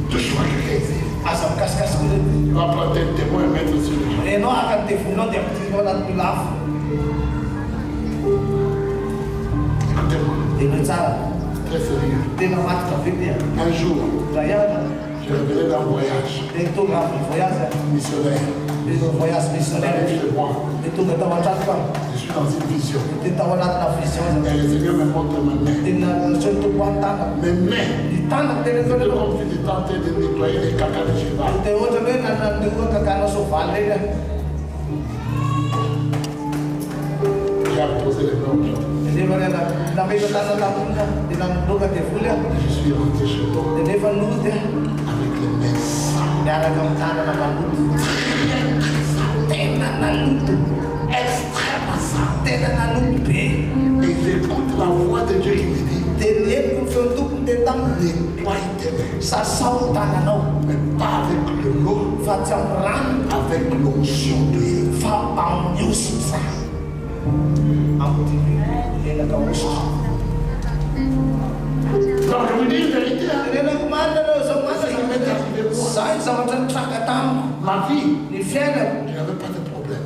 Touche-moi quelqu'un ici. Tu vas prendre tes témoins et mettre sur le champ. Écoutez-moi, très sérieux. Un jour, je revenais d'un voyage missionnaire. J'arrive chez moi. Je suis dans une vision. Et le Seigneur me montre mes mains. Mes mains. C'est comme si tu tentais de nettoyer les caca de cheval. J'ai posé les mains aux gens. Je suis rentré chez toi avec les mains extrêmement sales. Et j'écoute la voix de Dieu qui me dit, nettoie tes mains. Mais pas avec le l'eau, avec l'onction de Dieu. Donc je vous dis une vérité. Ma vie, je n'avais pas de problème.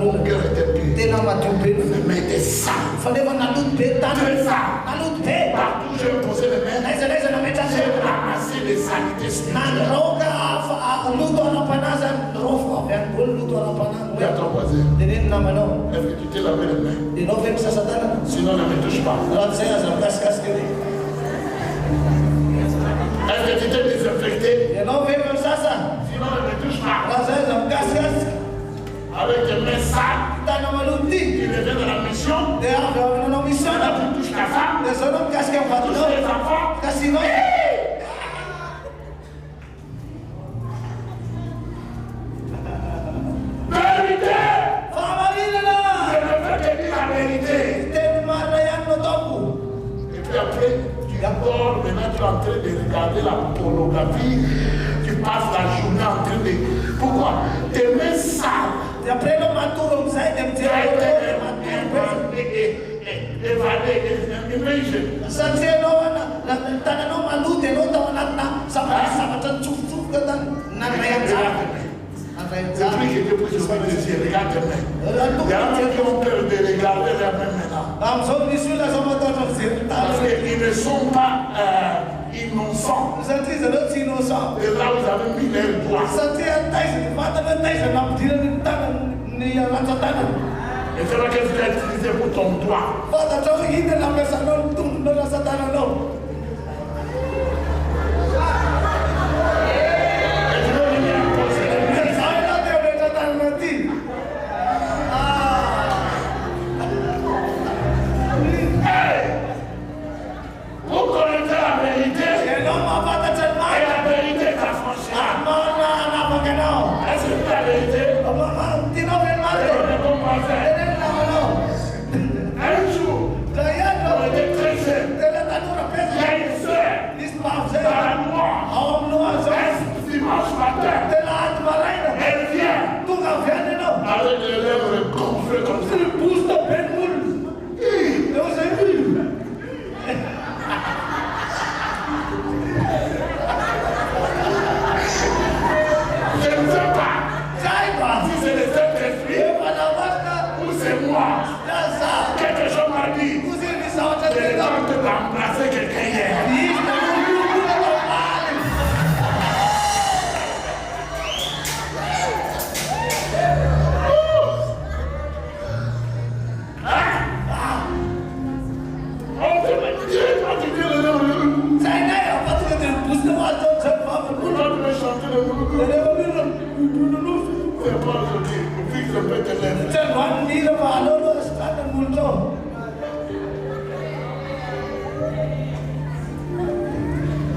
Mon cœur était pur. Mes mains étaient sales. Très sales. Partout je me posais les mains. J'ai ramassé les saletés spirituelles. Oui, à ton voisin. Est-ce que tu t'es lavé les mains? Sinon, ne me touche pas. Est-ce que tu t'es désinfecté? Sinon, ne me touche pas. Avec tes mains sales, tu reviens de la mission. Maintenant, tu touches ta femme. Tu touches les enfants. Vérité! Je ne veux te dire la vérité. Et puis après, tu dors, maintenant tu es en train de regarder la pornographie. Tu passes la journée en train de... Pourquoi? Tes mains sales. Depuis que Dieu puisse ouvrir les yeux, regarde tes mains. Il y en a même qui ont peur de regarder leurs mains maintenant. Parce qu'ils ne sont pas innocents. Et là, vous avez mis les doigts. Et c'est là que tu l'as utilisé pour ton doigt. Vous connaissez la vérité. Et la vérité t'affranchira. Est-ce que c'est la vérité? Un jour, on était très jeunes. Il y a une sœur dans la noire. Un dimanche matin, elle vient avec les lèvres gonflées comme ça. Je ne sais pas si c'est le Saint-Esprit ou c'est moi. Quelque chose m'a dit. Je vais embrasser quelqu'un hier.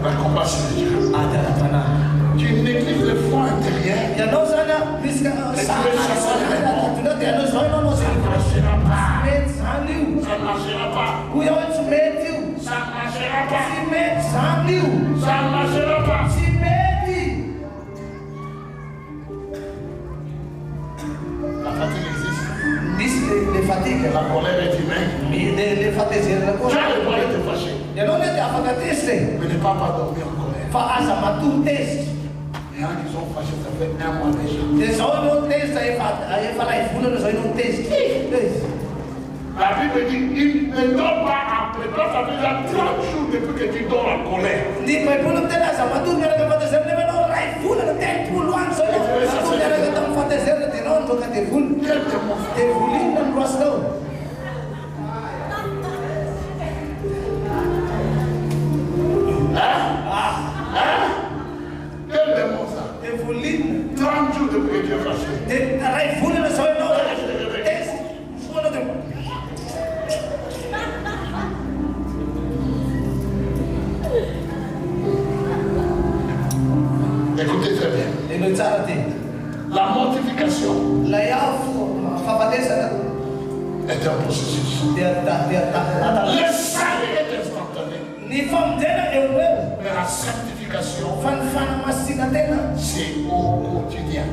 La compassion de Dieu. Tu négliges le fond intérieur. Et tu veux chasser les démons. Ça ne marchera pas. Ça ne marchera pas. Ça ne marchera pas. La fatigue existe. La colère est humaine. Tu as le droit de te fâcher. Mais ne pas dormir en colère. Il y en a qui sont fâchés, ça fait un mois déjà. La Bible dit, il ne dort pas après. Toi, ça fait déjà 30 jours depuis que tu dors en colère. Quel démon ça? 30 jours depuis que tu es fâché. Écoutez très bien. La mortification est un processus. Le salut est instantané. Mais la sanctification, c'est au quotidien.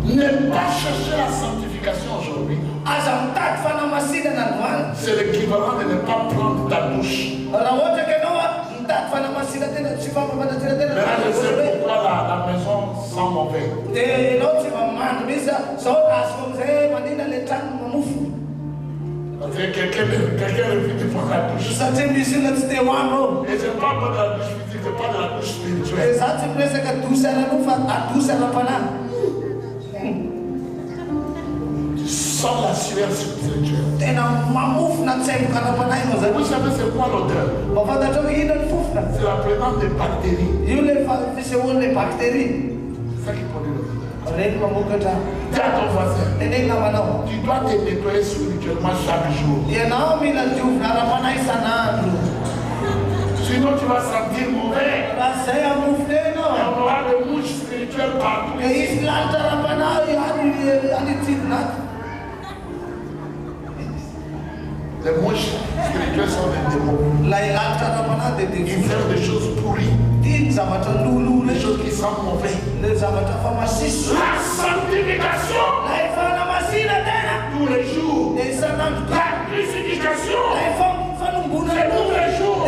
Ne pas chercher la sanctification aujourd'hui. C'est l'équivalent de ne pas prendre ta douche. Maintenant, je sais pourquoi la maison sent mauvais. Parce que quelqu'un refuse de prendre la douche. Et c'est pas de la douche physique, c'est pas de la douche spirituelle. Tu sens la sueur spirituelle. Vous savez c'est quoi l'odeur? C'est la présence des bactéries. C'est ça qui produit l'odeur. Dis à ton voisin, tu dois te nettoyer spirituellement chaque jour. Sinon tu vas sentir mauvais. Et on aura des mouches spirituelles partout. Les mouches spirituelles sont des démons. Ils font des choses pourries. Des choses qui sentent mauvais. La sanctification tous les jours. La purification c'est tous les jours.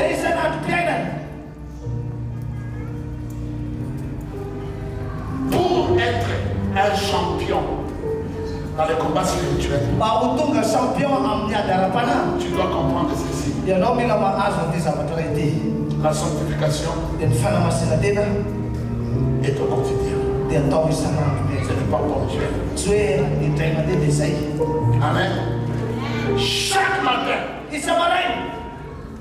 Dans les combats spirituels, Pautunga champion amnya darapana. tu dois comprendre ceci. Ya no mina ma azo disa matraiti. La sanctification Den fana masina dena. est au quotidien. Den tawi sana. Ce n'est pas ponctuel. Zwe di tema de desai. Amen. Chaque matin, Isamarai.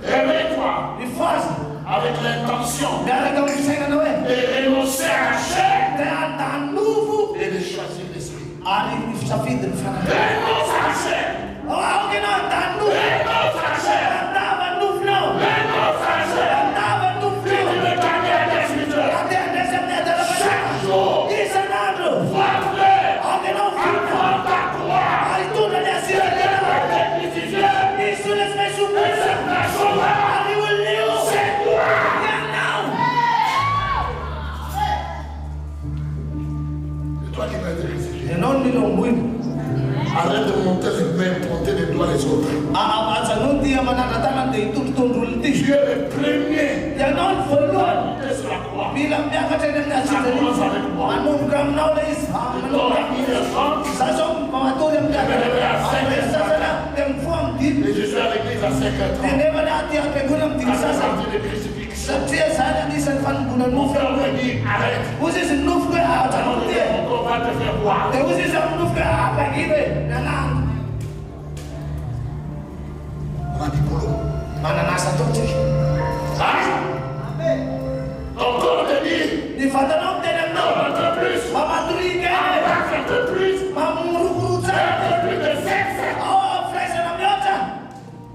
réveille-toi Di faz. avec l'intention Dara kau kisah na we. de renoncer à la chair Te tanuvu. et de choisir l'esprit. Ari safid den fana. Renonce à la chair. Oh, okay na tanu. Renonce à la chair. Tava nufno. Renonce à la chair. Tava Tu nufno. veux gagner des serviteurs. Ate desemnya darapana. Chaque jour, Isanado. va-le. Okay no. Apprends ta croix. Ai tu na desira dena. Rectifier. Isso les me Et supera. cette nation-là, Ari will live. c'est toi. Yeah, now. C'est toi qui vas être exigé. E non nilo muibu. Arrête de monter les mains, pointer les doigts les autres. Aza non dia manakatana de itu tundul Tu ti. es le premier Ya non follow. monter sur la croix. Bilang dia kata dia nak Ça cerita. commence avec moi. Anu kam knowledge. Tu auras mis le sang Sasong pamato yang dia kata. Sasana yang form deep. et je suis à l'église à 5h30. Dia mana hati apa gunam À ti la sasa. sortie de crucifixion. Setia sana di sanfan gunam Mon nuf. frère me dit arrête. Usi sinuf ke apa Mon dia. corps va te faire boire. Te usi sinuf ke apa gitu. Nanang. On a dit boulot. Mana nasa tu cik. Hein? Ton corps te dit Di fatanom tenang non, no. un peu plus. Mama tuli ke. Un peu plus. Mamuru-guru Un sa. peu plus de sexe. Oh, flesh na miota.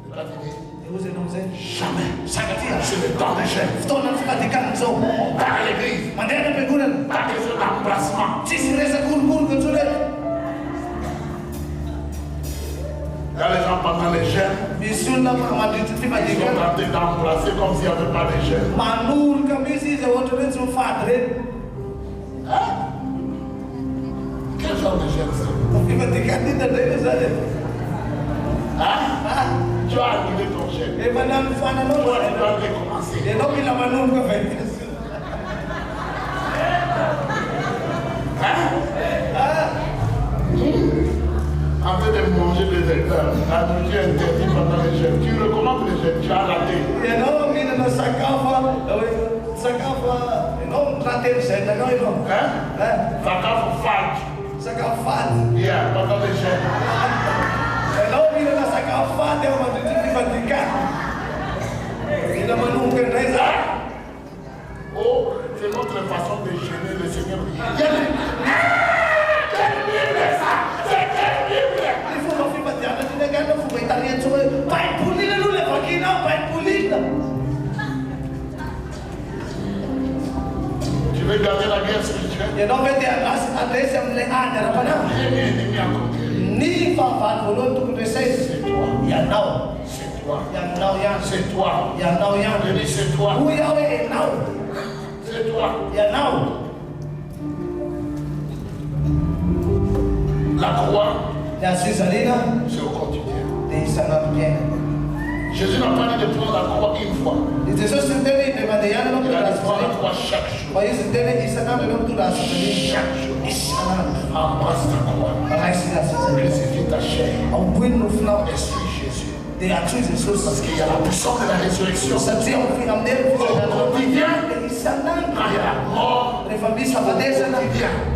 C'est pas fini. Usi nung sen. Jamais. Sagatia. C'est le temps des jeunes. Sto na fukatikan so. Par l'église. Mandena pegunan. Pas question d'embrassement. Sisi resa kur ke sulit. Il y a les gens pendant les jeunes. Bisun na pamadi Ils tu sont tiba-tiba. en train d'embrasser comme s'il n'y avait pas de jeunes. Manur kami si sa wotorin su fadre. Quel genre de jeunes c'est? Tiba-tiba di tadai saja. Hein? Tu as annulé ton jeune. E manam fana no. Toi, tu dois recommencer. E no bila manur ka fe. En train de manger des hectares, la nourriture interdite pendant les jeunes. Tu recommandes les jeunes, tu as raté. E no mina na sakafa. Sakafa. E no trater sen na no. Hein? Ça casse fat. Sakafat. Yeah, pendant les jeunes. E no mina na sakafat e madu tiba-tiba. Ina manur ka reza. Oh, c'est notre façon de gêner le Seigneur. Il y a des... Quelle Bible est ça? C'est quelle Bible? Il faut m'en faire dire, mais tu n'as pas italien sur eux. Pas une pouline, nous les vaquina, pas une pouline. Tu veux gagner la guerre spirituelle? Et non, mais tu as adressé à les ânes, J'ai mis un ennemi à conquérir. ni Fafan, pour l'autre, tout le C'est toi. Il y a now. C'est toi. Il y a now, Yann. C'est toi. Il y a now, Je Yann. dis c'est toi. Où il y a now? C'est toi. Il y a now. La croix, Il y a Susanina, c'est au quotidien. et ça va bien. Jésus n'a pas dit de prendre la croix une fois. Il te sostiene, il demande, il y a un homme Il de a la dit prendre la Susanina. croix chaque jour. Mais il se tenait, il s'en a le nom de la Susanina. Chaque jour. Il s'en a. Embrasse ta croix. Reste la Susanina. Crucifie ta chair. On brûle nos flammes. Et suis Jésus. Des actus et choses. Parce qu'il y a la puissance de la résurrection. Ça tient au final d'elle, vous êtes dans le quotidien. Il s'en a. Quand il y a la mort, Les familles sont pas des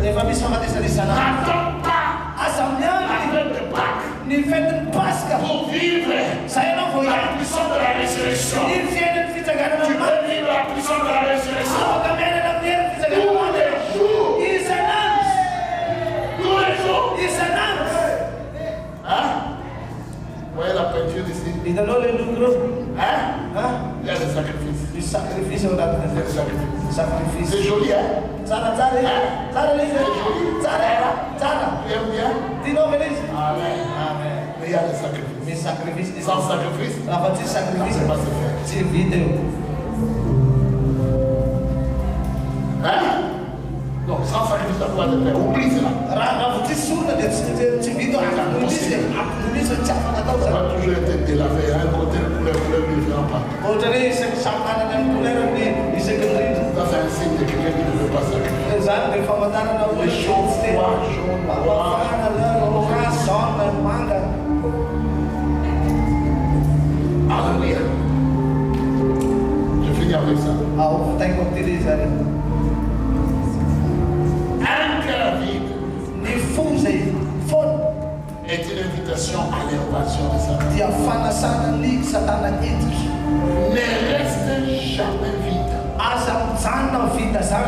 Les familles sont pas des sana. n'attends pas Assemblée, la fête de Pâques ni fête de Pascal. pour vivre Ça y est, non, vous y la puissance de la résurrection. Il vient de faire gagner Tu le peux vivre la puissance de la résurrection Ah, quand même, la mienne, il fait tous gagner les jours. Il s'annonce. Tous les jours. Il s'annonce. Hein? Vous voyez la peinture ici? Il donne le lucre. Hein? Hein? Il y a des sacrifices. Du sacrifice, on a Il y a des sacrifices. sacrifice. C'est joli, hein? Zara, Zara, Zara, Zara. Tu aimes bien? Dis-nous, Félix. Amen. Amen. Mais il y a des sacrifices. Mais sacrifice, Sans sacrifice, la partie ça ne sacrifice, peut pas se faire. c'est vidéo. Hein? Donc, sans sacrifice, ça peut être fait. Oublie cela. Rafuti suna de video nulize chapa na Ça tausa. va toujours être délavé. Un côté, couleur différent pas. Otare se chapa na kulera ni secondary. Ça, c'est un signe de quelqu'un qui ne veut pas sacrifier. Zan de famadana na Les choses froides, jaunes, Baba noirs. fana la Alléluia. Je finis avec ça. Un cœur vide est une invitation à l'invasion de Satan. Ne reste jamais vide.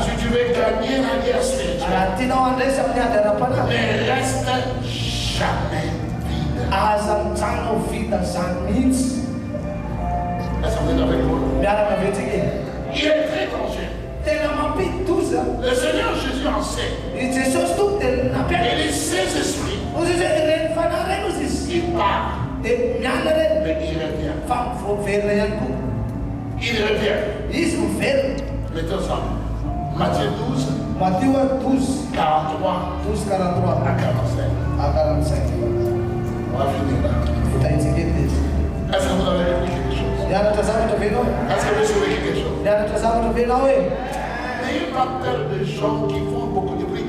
Si tu veux gagner la guerre spirituelle, ne reste jamais vide. Est-ce que vous êtes avec moi? Il est très dangereux. Le Seigneur Jésus enseigne. Et les saints esprits, il part, mais il revient. Il revient. Mettons ça. Matthieu 12, 43 à 45. On va finir là. Est-ce que vous avez compris quelque chose? Est-ce que vous avez quelque chose? N'ayez pas peur de gens qui font beaucoup de bruit.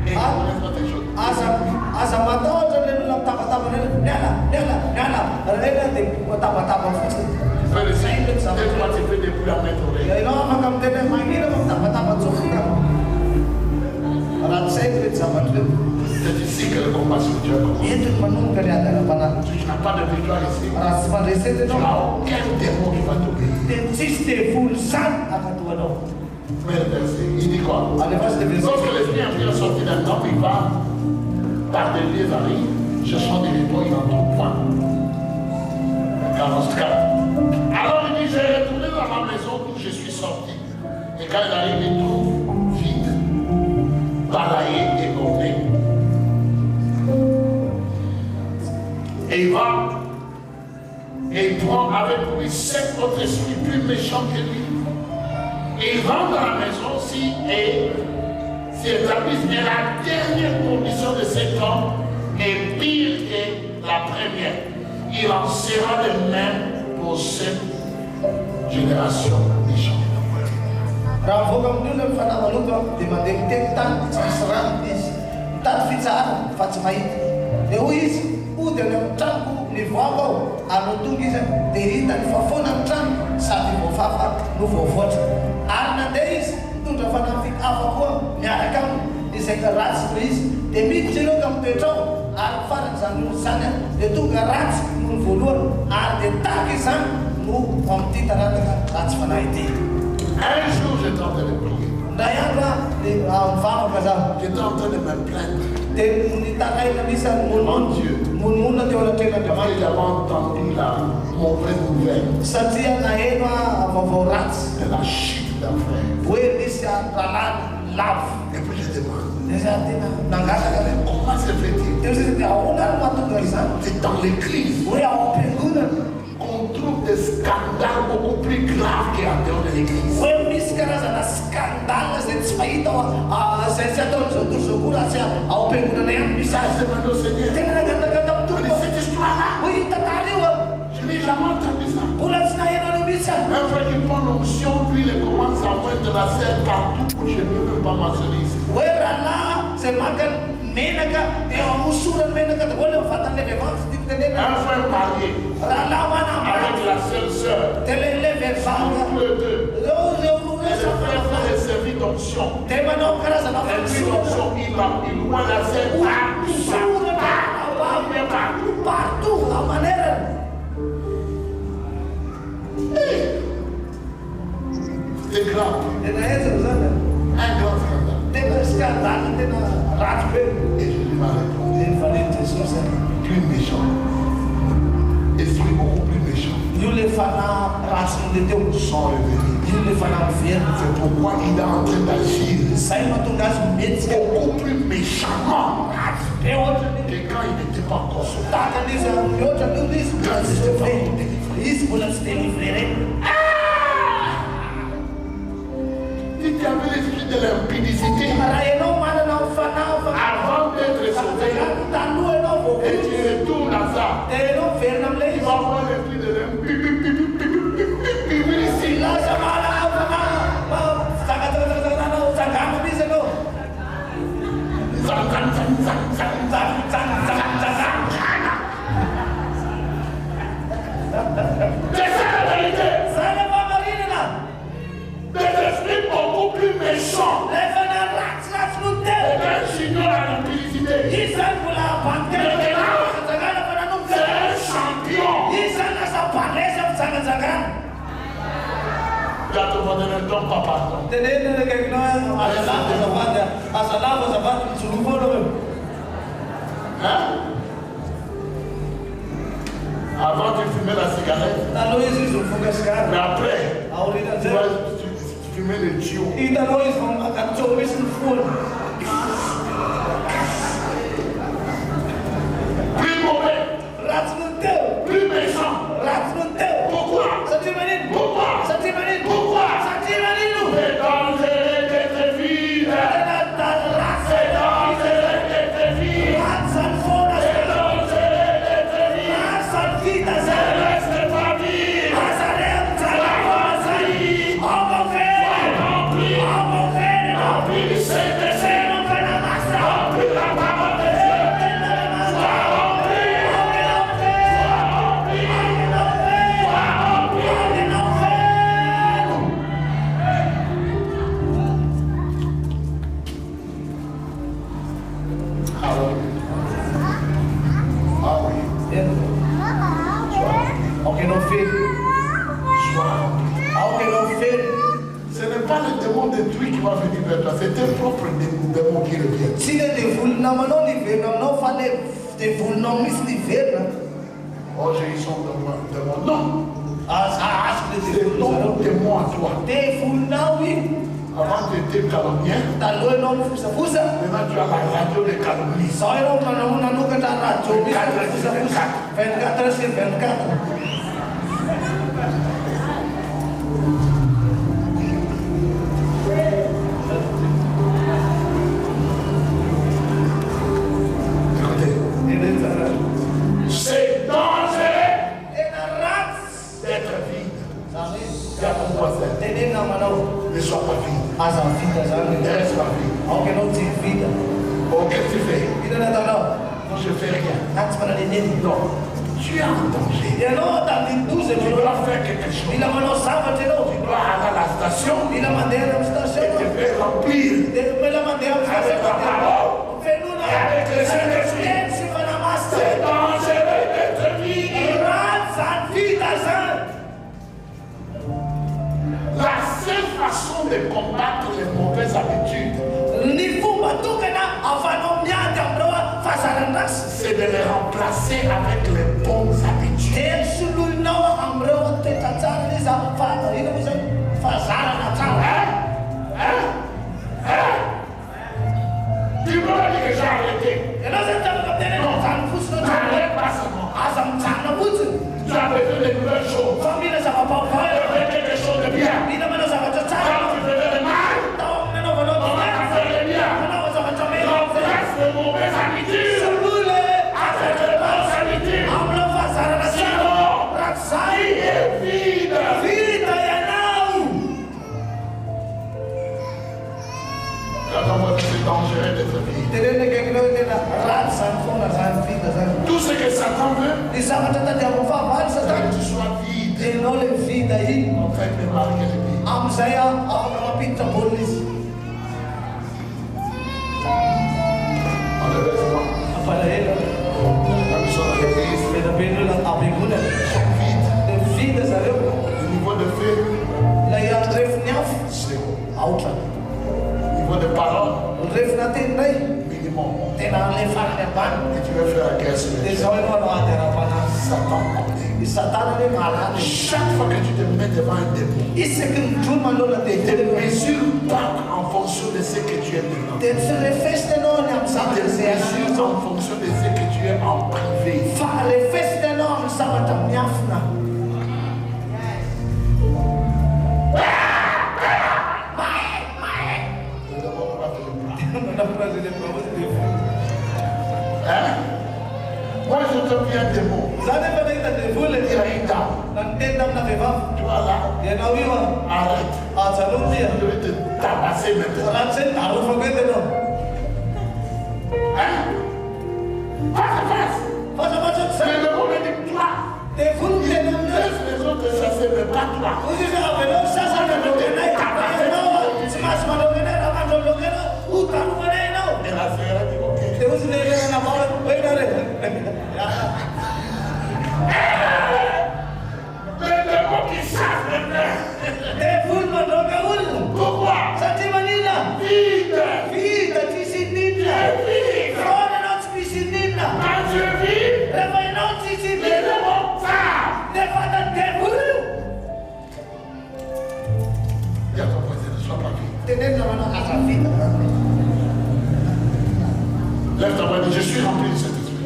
Et ils connaissent pas des choses. Fais le signe. Dès que toi tu fais des bruits à mettre oreille. C'est ici que le combat spirituel commence. Tu n'as pas de victoire ici. Tu n'as aucun démon qui va t'obéir. Mais le verset, il dit quoi? Lorsque l'esprit a bien sorti d'un homme, il va par des lieux variés, cherchant des repos, il n'en trouve point. 44. Alors il dit, j'ai retourné dans ma maison d'où je suis sorti. Et quand il arrive, il trouve vide, balayé et orné. Et il va, et il prend avec lui 7 autres esprits plus méchants que lui. Et il rentre dans la maison aussi et s'établissent. Et la dernière condition de cet homme est pire que la première. Il en sera de même pour cette génération méchante. Un jour, j'étais en train de prier. J'étais en train de me plaindre. Mon Dieu, comment il avait entendu la mauvaise nouvelle de la chute d'un frère. Et puis je demande, comment se fait-il? C'est dans l'église qu'on trouve des scandales beaucoup plus graves qu'en dehors de l'église. Je demande au Seigneur, cette histoire-là, je n'ai jamais entendu ça. Un frère qui prend l'onction, lui, il commence à mettre de la sel partout. Je ne peux même pas mentionner ici. Un frère marié avec la seule sœur, tous les deux. Et le frère fait des services d'onction. Et puis l'onction, il voit la sel partout. C'est grave. Un grand scandale. Et je lui m'a répondu, plus méchant. Esprit beaucoup plus méchant. Sont revenus. C'est pourquoi il est en train d'agir beaucoup plus méchamment que quand il n'était pas encore sauvé. Si tu avais l'esprit de l'impudicité avant d'être sauvé et tu retournes à ça, tu vas avoir l'esprit de l'impudicité. demande ne donne pas pardon. Hein? Avant tu fumais la cigarette. Mais après, tu vas fumer le tuyau. Plus mauvais. Plus méchant. Pourquoi? Pourquoi? Pourquoi? C'est dangereux d'être vide. C'est dangereux d'être vide. C'est dangereux d'être vide. C'est reste pas vide. Rempli du Saint-Esprit. Rempli de la parole de Dieu. Sois rempli. Ce n'est pas le démon de Dieu qui va venir vers toi, c'est tes propres démons qui reviennent. Oh, j'ai eu son démon. Non, c'est ton démon à toi. Avant tu étais calomniaire, maintenant tu as la radio de calomnie. 24 C'est dangereux d'être vide. Dis à ton voisin, ne sois pas vide. Ne reste pas vide. Oh, qu'est-ce que tu fais? Non, je ne fais rien. Non, tu es en danger. Tu dois faire quelque chose. Tu dois aller à la station et te faire remplir avec la parole et avec le Saint-Esprit. C'est dangereux d'être vide. La seule façon de combattre les mauvaises habitudes, c'est de les remplacer avec les bonnes habitudes. Tu me dis que j'ai arrêté. N'arrête pas seulement. Tu as besoin de nouvelles choses. Tu as quelque chose de bien. Quand tu faisais le mal, on va faire le bien. Remplace les mauvaises habitudes avec les bonnes habitudes. Sinon, il est vide. Quand on voit que c'est dangereux d'être vide. Tout ce que Satan veut, c'est que tu sois vide. En fait, le mal que le vide. Enlève-moi. Quand nous sommes à l'église, ils sont vides. Le niveau de feu, c'est haut. Le niveau de parole, minimum. Et tu veux faire la guerre sur les gens. Satan. Chaque fois que tu te mets devant un démon, ne mesure pas en fonction de ce que tu es dedans. Ne mesure en fonction de ce que tu es en privé. Hein? Moi je te viens un démon. Il a une dame. Tu vois là? Arrête. Je vais te tabasser maintenant. Hein? Face à face. C'est le démon me dit toi. Il laisse les autres chasser, mais pas toi. Et la sœur dit ok. Les démons qui savent le faire. Lève ta main et dis, je suis rempli de cet esprit.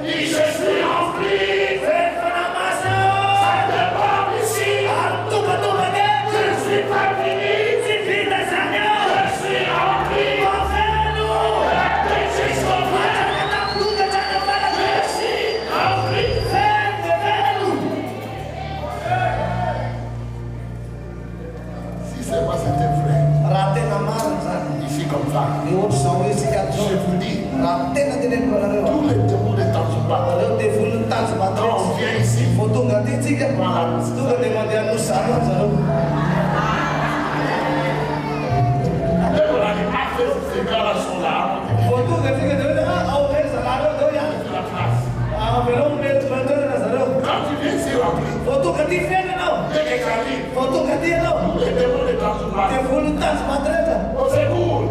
Dis, je suis rempli. Ça déborde ici. Je suis pas fini. Je suis rempli. Si c'est moi, c'était vrai. Ici comme ça. Je vous dis, tous les démons de Tanzouba, quand on vient ici, ces gars-là sont là. Quand tu viens ici rempli, les démons de Tanzouba, au secours.